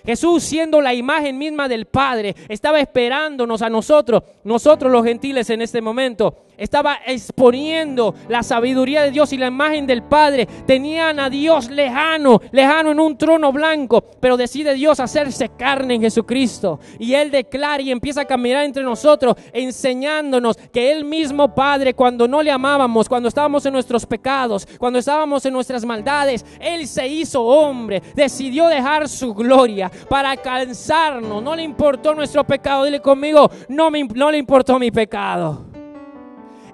Speaker 1: Jesús, siendo la imagen misma del Padre, estaba esperándonos a nosotros los gentiles en este momento. Estaba exponiendo la sabiduría de Dios y la imagen del Padre. Tenían a Dios lejano en un trono blanco, pero decide Dios hacerse carne en Jesucristo. Y Él declara y empieza a caminar entre nosotros, enseñándonos que Él mismo Padre, cuando no le amábamos, cuando estábamos en nuestros pecados, cuando estábamos en nuestras maldades, Él se hizo hombre, decidió dejar su gloria para alcanzarnos. No le importó nuestro pecado. Dile conmigo, no le importó mi pecado.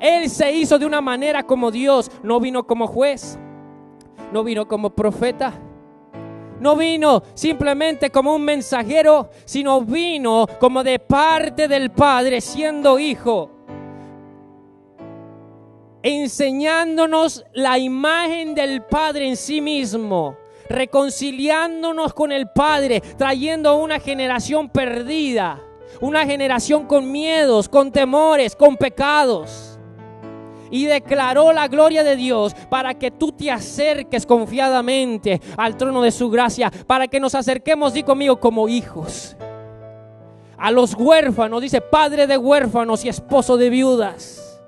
Speaker 1: Él se hizo de una manera como Dios. No vino como juez, no vino como profeta, no vino simplemente como un mensajero, sino vino como de parte del Padre, siendo hijo, enseñándonos la imagen del Padre en sí mismo, reconciliándonos con el Padre, trayendo una generación perdida, una generación con miedos, con temores, con pecados. Y declaró la gloria de Dios para que tú te acerques confiadamente al trono de su gracia, para que nos acerquemos, di conmigo, como hijos. A los huérfanos, dice, padre de huérfanos y esposo de viudas,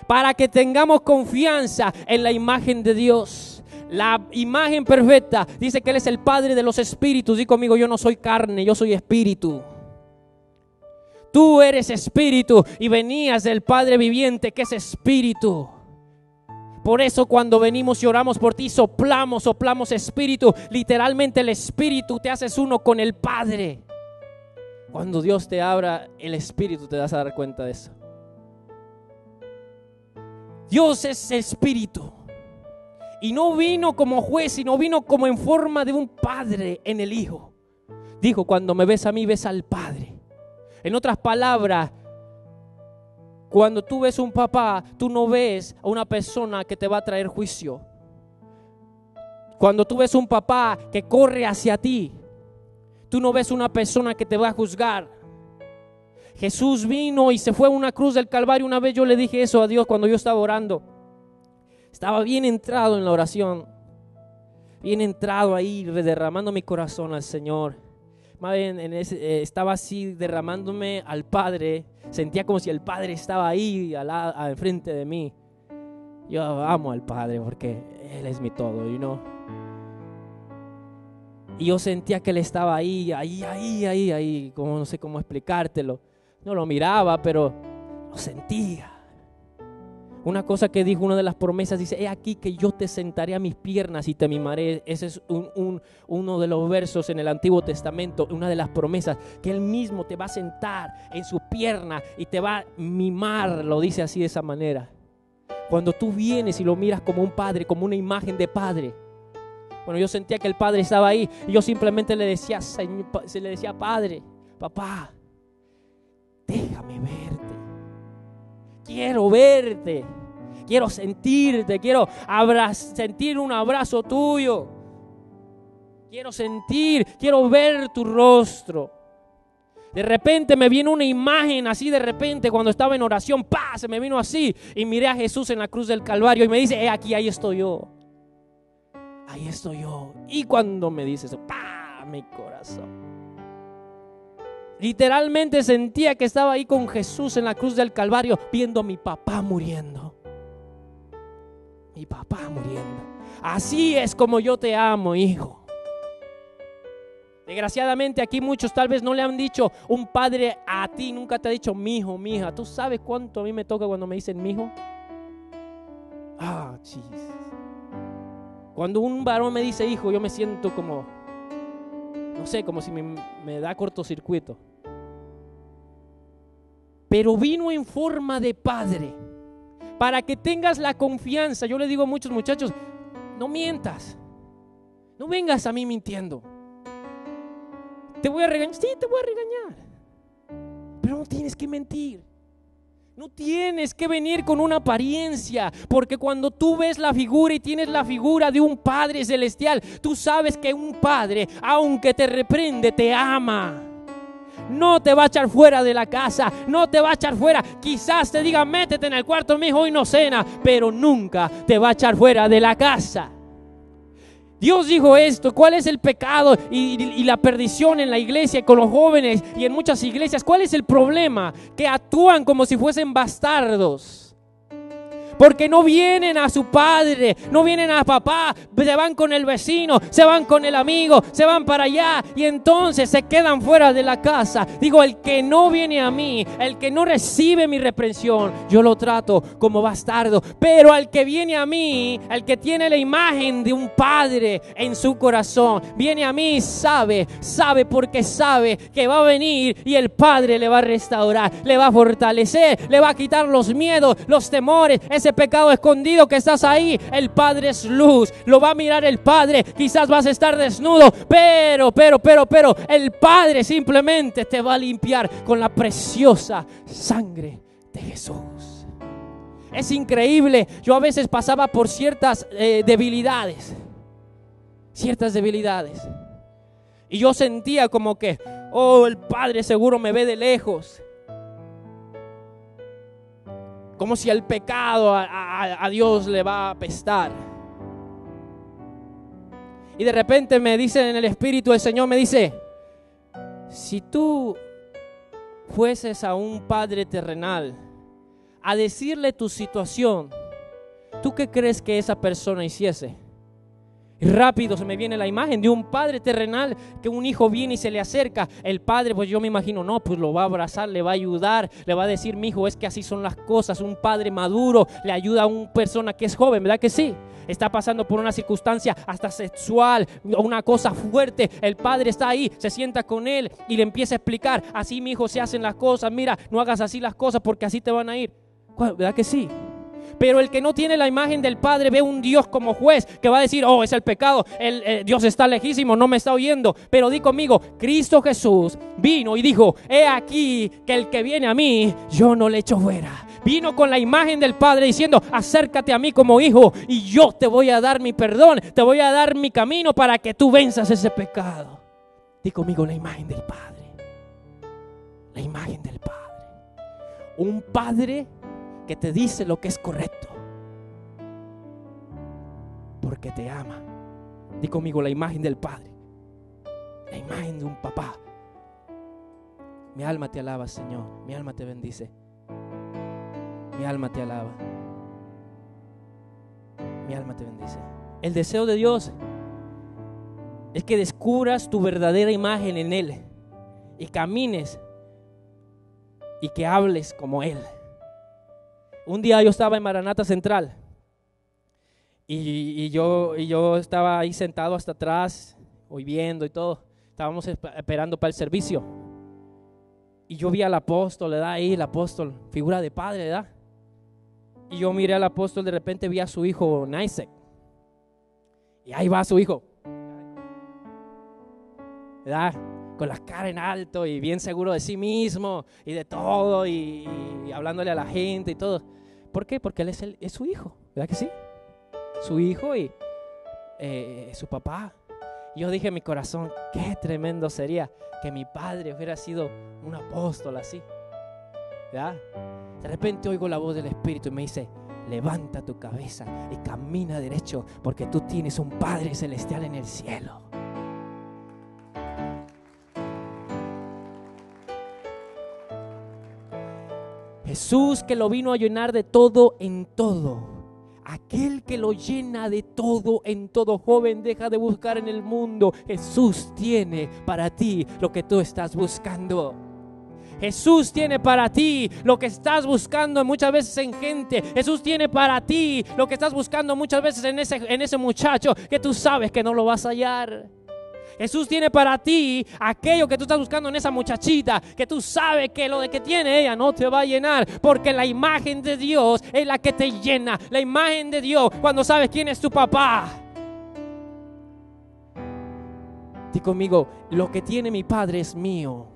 Speaker 1: para que tengamos confianza en la imagen de Dios. La imagen perfecta, dice que Él es el Padre de los espíritus. Di conmigo, yo no soy carne, yo soy espíritu. Tú eres espíritu y venías del Padre viviente, que es espíritu. Por eso cuando venimos y oramos por ti, soplamos espíritu. Literalmente el espíritu, te haces uno con el Padre. Cuando Dios te abra el espíritu, te vas a dar cuenta de eso. Dios es espíritu. Y no vino como juez, sino vino como en forma de un padre en el Hijo. Dijo, cuando me ves a mí, ves al Padre. En otras palabras, cuando tú ves un papá, tú no ves a una persona que te va a traer juicio. Cuando tú ves un papá que corre hacia ti, tú no ves una persona que te va a juzgar. Jesús vino y se fue a una cruz del Calvario. Una vez yo le dije eso a Dios cuando yo estaba orando. Estaba bien entrado en la oración, bien entrado ahí, derramando mi corazón al Señor. Más bien estaba así derramándome al Padre. Sentía como si el Padre estaba ahí enfrente de mí. Yo amo al Padre porque Él es mi todo, you know? Y yo sentía que Él estaba ahí, como no sé cómo explicártelo. No lo miraba, pero lo sentía. Una cosa que dijo, una de las promesas, dice: he aquí que yo te sentaré a mis piernas y te mimaré. Ese es uno de los versos en el Antiguo Testamento, una de las promesas, que Él mismo te va a sentar en su pierna y te va a mimar, lo dice así de esa manera. Cuando tú vienes y lo miras como un padre, como una imagen de padre. Bueno, yo sentía que el Padre estaba ahí y yo simplemente le decía, Padre, papá, déjame verte. Quiero verte, quiero sentirte, quiero sentir un abrazo tuyo. Quiero ver tu rostro. De repente me viene una imagen así, de repente cuando estaba en oración, ¡pah!, se me vino así. Y miré a Jesús en la cruz del Calvario y me dice: aquí, ahí estoy yo. Ahí estoy yo. Y cuando me dice eso, ¡pah!, mi corazón. Literalmente sentía que estaba ahí con Jesús en la cruz del Calvario, viendo a mi papá muriendo. Mi papá muriendo. Así es como yo te amo, hijo. Desgraciadamente aquí muchos tal vez no le han dicho un padre a ti, nunca te ha dicho mijo, mija. ¿Tú sabes cuánto a mí me toca cuando me dicen mijo? Jesus. Cuando un varón me dice hijo, yo me siento como, no sé, como si me da cortocircuito. Pero vino en forma de padre, para que tengas la confianza. Yo le digo a muchos muchachos: no mientas, no vengas a mí mintiendo. Te voy a regañar, sí, te voy a regañar, pero no tienes que mentir. No tienes que venir con una apariencia, porque cuando tú ves la figura y tienes la figura de un Padre celestial, tú sabes que un Padre, aunque te reprende, te ama. No te va a echar fuera de la casa, no te va a echar fuera. Quizás te diga: métete en el cuarto, mijo, hoy no cena, pero nunca te va a echar fuera de la casa. Dios dijo esto. ¿Cuál es el pecado y la perdición en la iglesia, con los jóvenes y en muchas iglesias? ¿Cuál es el problema? Que actúan como si fuesen bastardos. Porque no vienen a su padre, no vienen a papá, se van con el vecino, se van con el amigo, se van para allá y entonces se quedan fuera de la casa. Digo, el que no viene a mí, el que no recibe mi reprensión, yo lo trato como bastardo. Pero al que viene a mí, el que tiene la imagen de un padre en su corazón, viene a mí, sabe porque sabe que va a venir y el Padre le va a restaurar, le va a fortalecer, le va a quitar los miedos, los temores, ese pecado escondido que estás ahí. El Padre es luz, lo va a mirar el Padre. Quizás vas a estar desnudo, pero el Padre simplemente te va a limpiar con la preciosa sangre de Jesús. Es increíble. Yo a veces pasaba por ciertas debilidades, y yo sentía como que, el Padre seguro me ve de lejos. Como si el pecado a Dios le va a apestar. Y de repente me dice en el Espíritu, el Señor me dice: si tú fueses a un padre terrenal a decirle tu situación, ¿tú qué crees que esa persona hiciese? Y rápido se me viene la imagen de un padre terrenal, que un hijo viene y se le acerca. El padre, pues yo me imagino, no, pues lo va a abrazar, le va a ayudar, le va a decir: mi hijo, es que así son las cosas. Un padre maduro le ayuda a una persona que es joven, ¿verdad que sí? Está pasando por una circunstancia hasta sexual, una cosa fuerte. El padre está ahí, se sienta con él y le empieza a explicar: así, mi hijo, se hacen las cosas. Mira, no hagas así las cosas porque así te van a ir. ¿Verdad que sí? Pero el que no tiene la imagen del Padre ve un Dios como juez que va a decir: oh, es el pecado, Dios está lejísimo, no me está oyendo. Pero di conmigo: Cristo Jesús vino y dijo: he aquí que el que viene a mí, yo no le echo fuera. Vino con la imagen del Padre diciendo: acércate a mí como hijo y yo te voy a dar mi perdón, te voy a dar mi camino para que tú venzas ese pecado. Di conmigo: la imagen del Padre. La imagen del Padre. Un Padre que te dice lo que es correcto porque te ama. Di conmigo: la imagen del Padre. La imagen de un papá. Mi alma te alaba, Señor. Mi alma te bendice. Mi alma te alaba. Mi alma te bendice. El deseo de Dios es que descubras tu verdadera imagen en Él y camines y que hables como Él. Un día yo estaba en Maranata Central y yo estaba ahí sentado hasta atrás, oyendo y todo. Estábamos esperando para el servicio. Y yo vi al apóstol, ¿verdad? Ahí el apóstol, figura de padre, ¿verdad? Y yo miré al apóstol, de repente vi a su hijo Naisek. Y ahí va su hijo, ¿verdad? Con la cara en alto y bien seguro de sí mismo y de todo y hablándole a la gente y todo. ¿Por qué? Porque él es su hijo, ¿verdad que sí? Su hijo y su papá. Y yo dije en mi corazón: qué tremendo sería que mi padre hubiera sido un apóstol así, ¿verdad? De repente oigo la voz del Espíritu y me dice: levanta tu cabeza y camina derecho, porque tú tienes un Padre celestial en el cielo. Jesús, que lo vino a llenar de todo en todo. Aquel que lo llena de todo en todo. Joven, deja de buscar en el mundo. Jesús tiene para ti lo que tú estás buscando. Jesús tiene para ti lo que estás buscando muchas veces en gente. Jesús tiene para ti lo que estás buscando muchas veces en ese muchacho que tú sabes que no lo vas a hallar. Jesús tiene para ti aquello que tú estás buscando en esa muchachita, que tú sabes que lo de que tiene ella no te va a llenar, porque la imagen de Dios es la que te llena. La imagen de Dios, cuando sabes quién es tu papá. Di conmigo: lo que tiene mi padre es mío.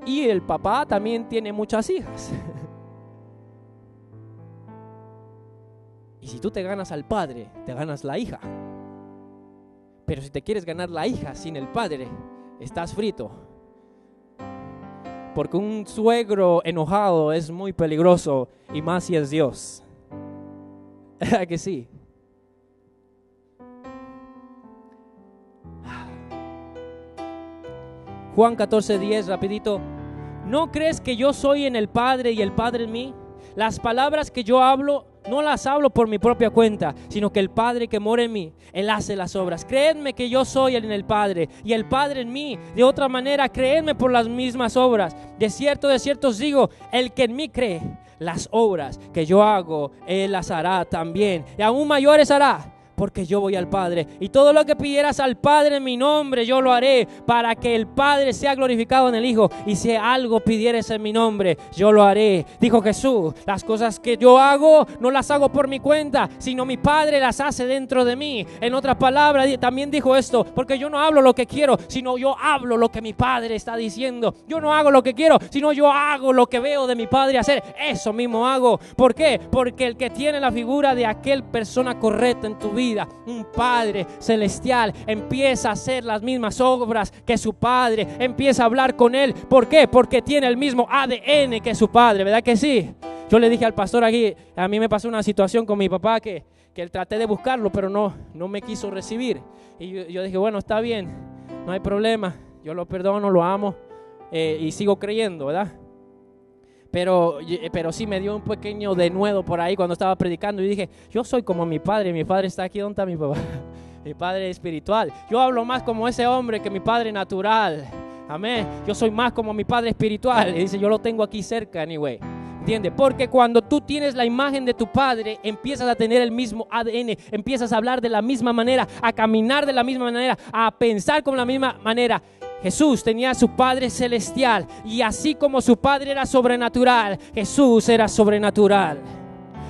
Speaker 1: Y el papá también tiene muchas hijas. Y si tú te ganas al padre, te ganas la hija. Pero si te quieres ganar la hija sin el padre, estás frito. Porque un suegro enojado es muy peligroso, y más si es Dios. ¿Verdad que sí? Juan 14:10, rapidito. ¿No crees que yo soy en el Padre y el Padre en mí? Las palabras que yo hablo, no las hablo por mi propia cuenta, sino que el Padre que mora en mí, Él hace las obras. Creedme que yo soy en el Padre y el Padre en mí. De otra manera, creedme por las mismas obras. De cierto os digo, el que en mí cree, las obras que yo hago, Él las hará también. Y aún mayores hará, porque yo voy al Padre. Y todo lo que pidieras al Padre en mi nombre, yo lo haré, para que el Padre sea glorificado en el Hijo. Y si algo pidieres en mi nombre, yo lo haré. Dijo Jesús: las cosas que yo hago, no las hago por mi cuenta, sino mi Padre las hace dentro de mí. En otras palabras, también dijo esto: porque yo no hablo lo que quiero, sino yo hablo lo que mi Padre está diciendo. Yo no hago lo que quiero, sino yo hago lo que veo de mi Padre hacer. Eso mismo hago. ¿Por qué? Porque el que tiene la figura de aquel persona correcta en tu vida, un Padre celestial, empieza a hacer las mismas obras que su Padre, empieza a hablar con Él. ¿Por qué? Porque tiene el mismo ADN que su Padre, ¿verdad que sí? Yo le dije al pastor aquí, a mí me pasó una situación con mi papá que traté de buscarlo, pero no me quiso recibir. Y yo dije: bueno, está bien, no hay problema, yo lo perdono, lo amo, y sigo creyendo, ¿verdad? Pero sí me dio un pequeño denuedo por ahí cuando estaba predicando y dije, yo soy como mi padre está aquí. ¿Dónde está mi papá? Mi padre espiritual. Yo hablo más como ese hombre que mi padre natural. Amén. Yo soy más como mi padre espiritual. Y dice, yo lo tengo aquí cerca, anyway. ¿Entiendes? Porque cuando tú tienes la imagen de tu padre, empiezas a tener el mismo ADN, empiezas a hablar de la misma manera, a caminar de la misma manera, a pensar con la misma manera. Jesús tenía a su Padre celestial, y así como su Padre era sobrenatural, Jesús era sobrenatural.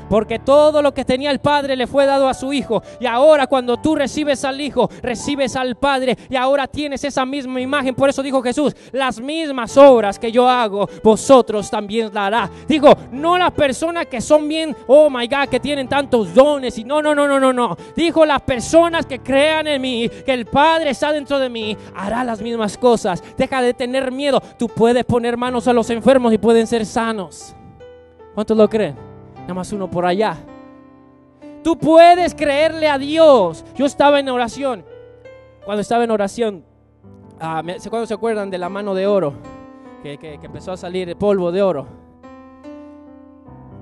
Speaker 1: Porque todo lo que tenía el Padre le fue dado a su Hijo. Y ahora cuando tú recibes al Hijo, recibes al Padre. Y ahora tienes esa misma imagen. Por eso dijo Jesús, las mismas obras que yo hago, vosotros también la hará. Digo, no las personas que son bien, oh my God, que tienen tantos dones. Y no. Dijo, las personas que crean en mí, que el Padre está dentro de mí, hará las mismas cosas. Deja de tener miedo. Tú puedes poner manos a los enfermos y pueden ser sanos. ¿Cuántos lo creen? Nada más uno por allá. Tú puedes creerle a Dios. Yo estaba en oración. Cuando estaba en oración, ¿cuándo se acuerdan de la mano de oro? Que empezó a salir el polvo de oro.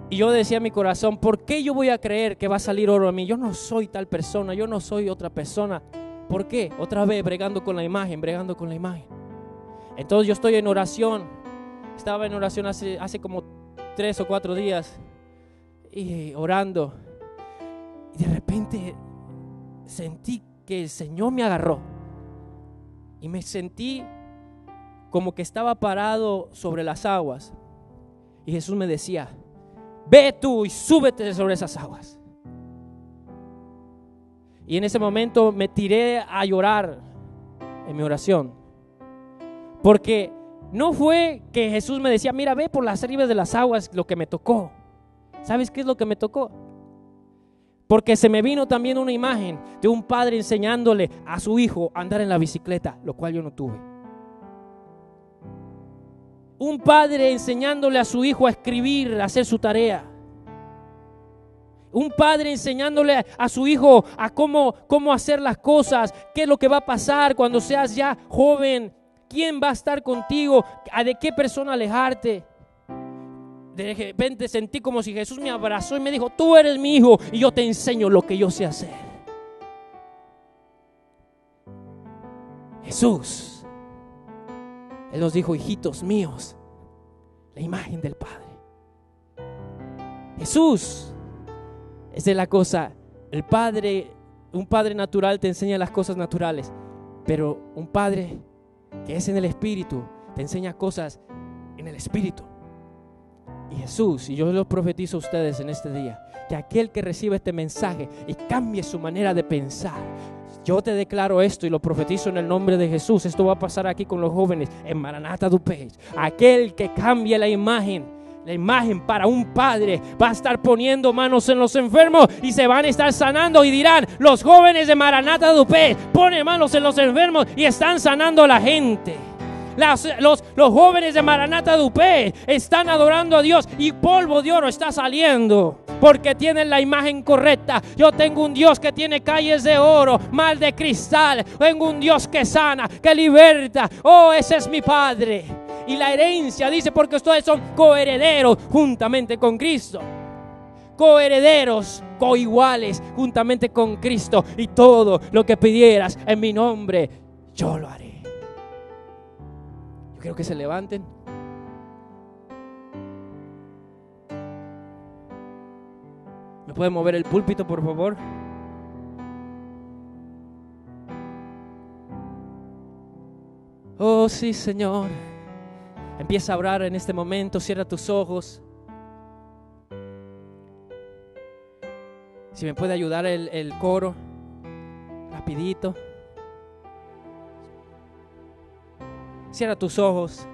Speaker 1: Y yo decía en mi corazón, ¿por qué yo voy a creer que va a salir oro a mí? Yo no soy tal persona, yo no soy otra persona. ¿Por qué? Otra vez bregando con la imagen. Entonces yo estoy en oración. Estaba en oración hace como 3 o 4 días. Y orando, y de repente sentí que el Señor me agarró y me sentí como que estaba parado sobre las aguas, y Jesús me decía, ve tú y súbete sobre esas aguas. Y en ese momento me tiré a llorar en mi oración, porque no fue que Jesús me decía, mira, ve por las ribes de las aguas, lo que me tocó. ¿Sabes qué es lo que me tocó? Porque se me vino también una imagen de un padre enseñándole a su hijo a andar en la bicicleta, lo cual yo no tuve. Un padre enseñándole a su hijo a escribir, a hacer su tarea. Un padre enseñándole a su hijo a cómo hacer las cosas, qué es lo que va a pasar cuando seas ya joven, quién va a estar contigo, de qué persona alejarte. De repente sentí como si Jesús me abrazó y me dijo, tú eres mi hijo y yo te enseño lo que yo sé hacer. Jesús, Él nos dijo, hijitos míos, la imagen del Padre. Jesús es de la cosa, el Padre, un Padre natural te enseña las cosas naturales, pero un Padre que es en el Espíritu te enseña cosas en el Espíritu. Y Jesús, y yo los profetizo a ustedes en este día, que aquel que reciba este mensaje y cambie su manera de pensar, yo te declaro esto y lo profetizo en el nombre de Jesús. Esto va a pasar aquí con los jóvenes en Maranatha DuPage. Aquel que cambie la imagen para un padre, va a estar poniendo manos en los enfermos y se van a estar sanando, y dirán, los jóvenes de Maranatha DuPage ponen manos en los enfermos y están sanando a la gente. Los jóvenes de Maranatha DuPage están adorando a Dios y polvo de oro está saliendo porque tienen la imagen correcta. Yo tengo un Dios que tiene calles de oro, mar de cristal. Tengo un Dios que sana, que liberta. Oh, ese es mi Padre. Y la herencia dice, porque ustedes son coherederos juntamente con Cristo. Coherederos, coiguales juntamente con Cristo. Y todo lo que pidieras en mi nombre, yo lo haré. Quiero que se levanten. ¿Me pueden mover el púlpito, por favor? Oh, sí, Señor. Empieza a orar en este momento. Cierra tus ojos. Si me puede ayudar el coro, rapidito. Cierra tus ojos.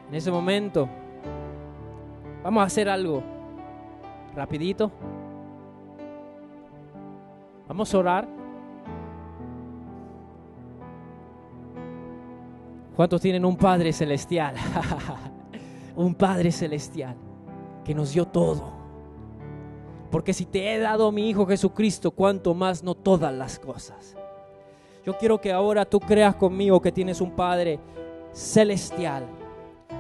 Speaker 1: En ese momento vamos a hacer algo rapidito. Vamos a orar. ¿Cuántos tienen un Padre celestial? un Padre celestial que nos dio todo. Porque si te he dado a mi Hijo Jesucristo, cuánto más no todas las cosas. Yo quiero que ahora tú creas conmigo que tienes un Padre celestial,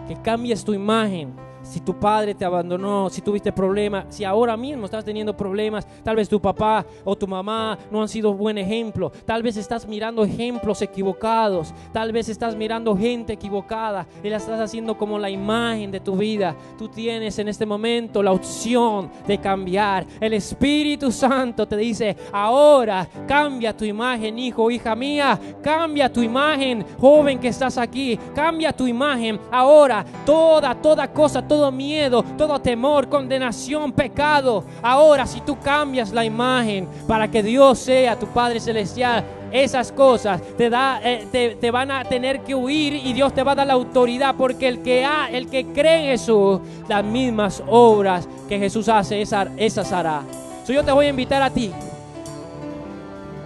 Speaker 1: que cambies tu imagen. Si tu padre te abandonó, si tuviste problemas, si ahora mismo estás teniendo problemas, tal vez tu papá o tu mamá no han sido buen ejemplo, tal vez estás mirando ejemplos equivocados, tal vez estás mirando gente equivocada y la estás haciendo como la imagen de tu vida. Tú tienes en este momento la opción de cambiar. El Espíritu Santo te dice: ahora cambia tu imagen, hijo, hija mía, cambia tu imagen, joven que estás aquí, cambia tu imagen. Ahora toda cosa, todo miedo, todo temor, condenación, pecado. Ahora, si tú cambias la imagen para que Dios sea tu Padre Celestial, esas cosas te van a tener que huir y Dios te va a dar la autoridad, porque el que cree en Jesús, las mismas obras que Jesús hace, esas hará. Yo te voy a invitar a ti.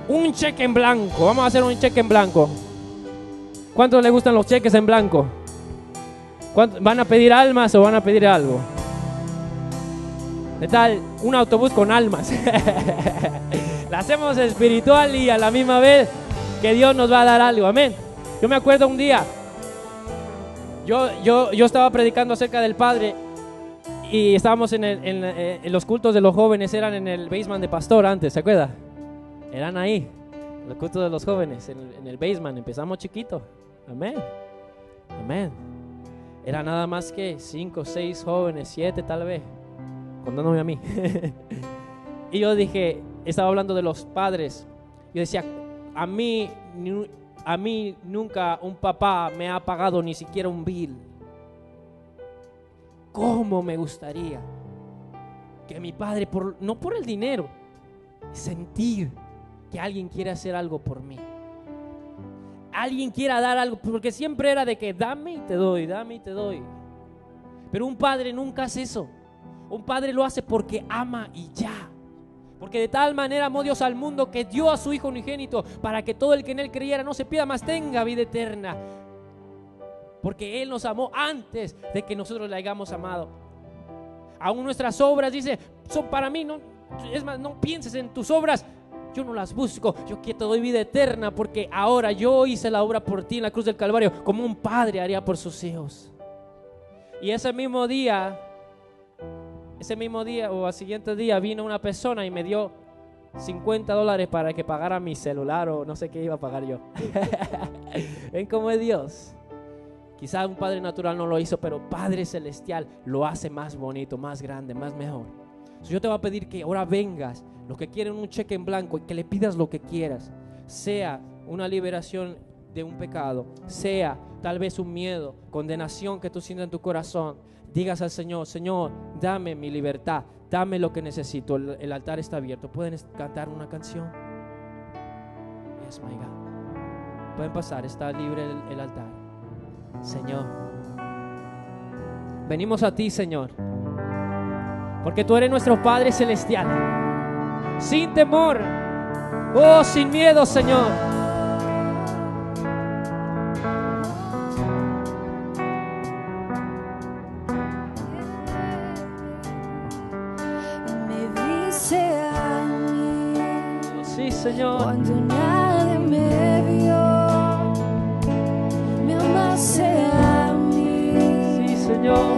Speaker 1: Un cheque en blanco. Vamos a hacer un cheque en blanco. ¿Cuántos les gustan los cheques en blanco? ¿Van a pedir almas o van a pedir algo? ¿Qué tal? Un autobús con almas. La hacemos espiritual y a la misma vez que Dios nos va a dar algo. Amén. Yo me acuerdo un día, yo estaba predicando acerca del Padre y estábamos en los cultos de los jóvenes. Eran en el basement de Pastor antes, ¿se acuerda? Eran ahí, los cultos de los jóvenes, en el basement. Empezamos chiquito. Amén. Amén. Era nada más que 5, 6 jóvenes, 7 tal vez, contándome a mí. Y yo dije, estaba hablando de los padres. Yo decía, a mí nunca un papá me ha pagado ni siquiera un bill. ¿Cómo me gustaría que mi padre, no por el dinero, sentir que alguien quiere hacer algo por mí? Alguien quiera dar algo, porque siempre era de que dame y te doy, dame y te doy. Pero un padre nunca hace eso. Un padre lo hace porque ama y ya. Porque de tal manera amó Dios al mundo que dio a su Hijo unigénito para que todo el que en Él creyera no se pierda, mas tenga vida eterna. Porque Él nos amó antes de que nosotros le hayamos amado. Aún nuestras obras, dice, son para mí, no, es más, no pienses en tus obras. Yo no las busco, yo que te doy vida eterna, porque ahora yo hice la obra por ti en la cruz del Calvario, como un padre haría por sus hijos. Y ese mismo día o al siguiente día vino una persona y me dio $50 para que pagara mi celular, o no sé qué iba a pagar yo. ¿Ven cómo es Dios? Quizás un padre natural no lo hizo, pero Padre Celestial lo hace más bonito, más grande, más mejor. Yo te voy a pedir que ahora vengas, los que quieren un cheque en blanco, y que le pidas lo que quieras, sea una liberación de un pecado, sea tal vez un miedo, condenación que tú sientas en tu corazón. Digas al Señor: Señor, dame mi libertad, dame lo que necesito. El altar está abierto. ¿Pueden cantar una canción? Yes, my God. Pueden pasar, está libre el altar. Señor, venimos a ti, Señor, porque tú eres nuestro Padre Celestial. Sin temor, oh, sin miedo, Señor.
Speaker 2: Me dice a mí,
Speaker 1: sí, Señor,
Speaker 2: cuando nadie me vio, me amaste a mí.
Speaker 1: Sí, Señor.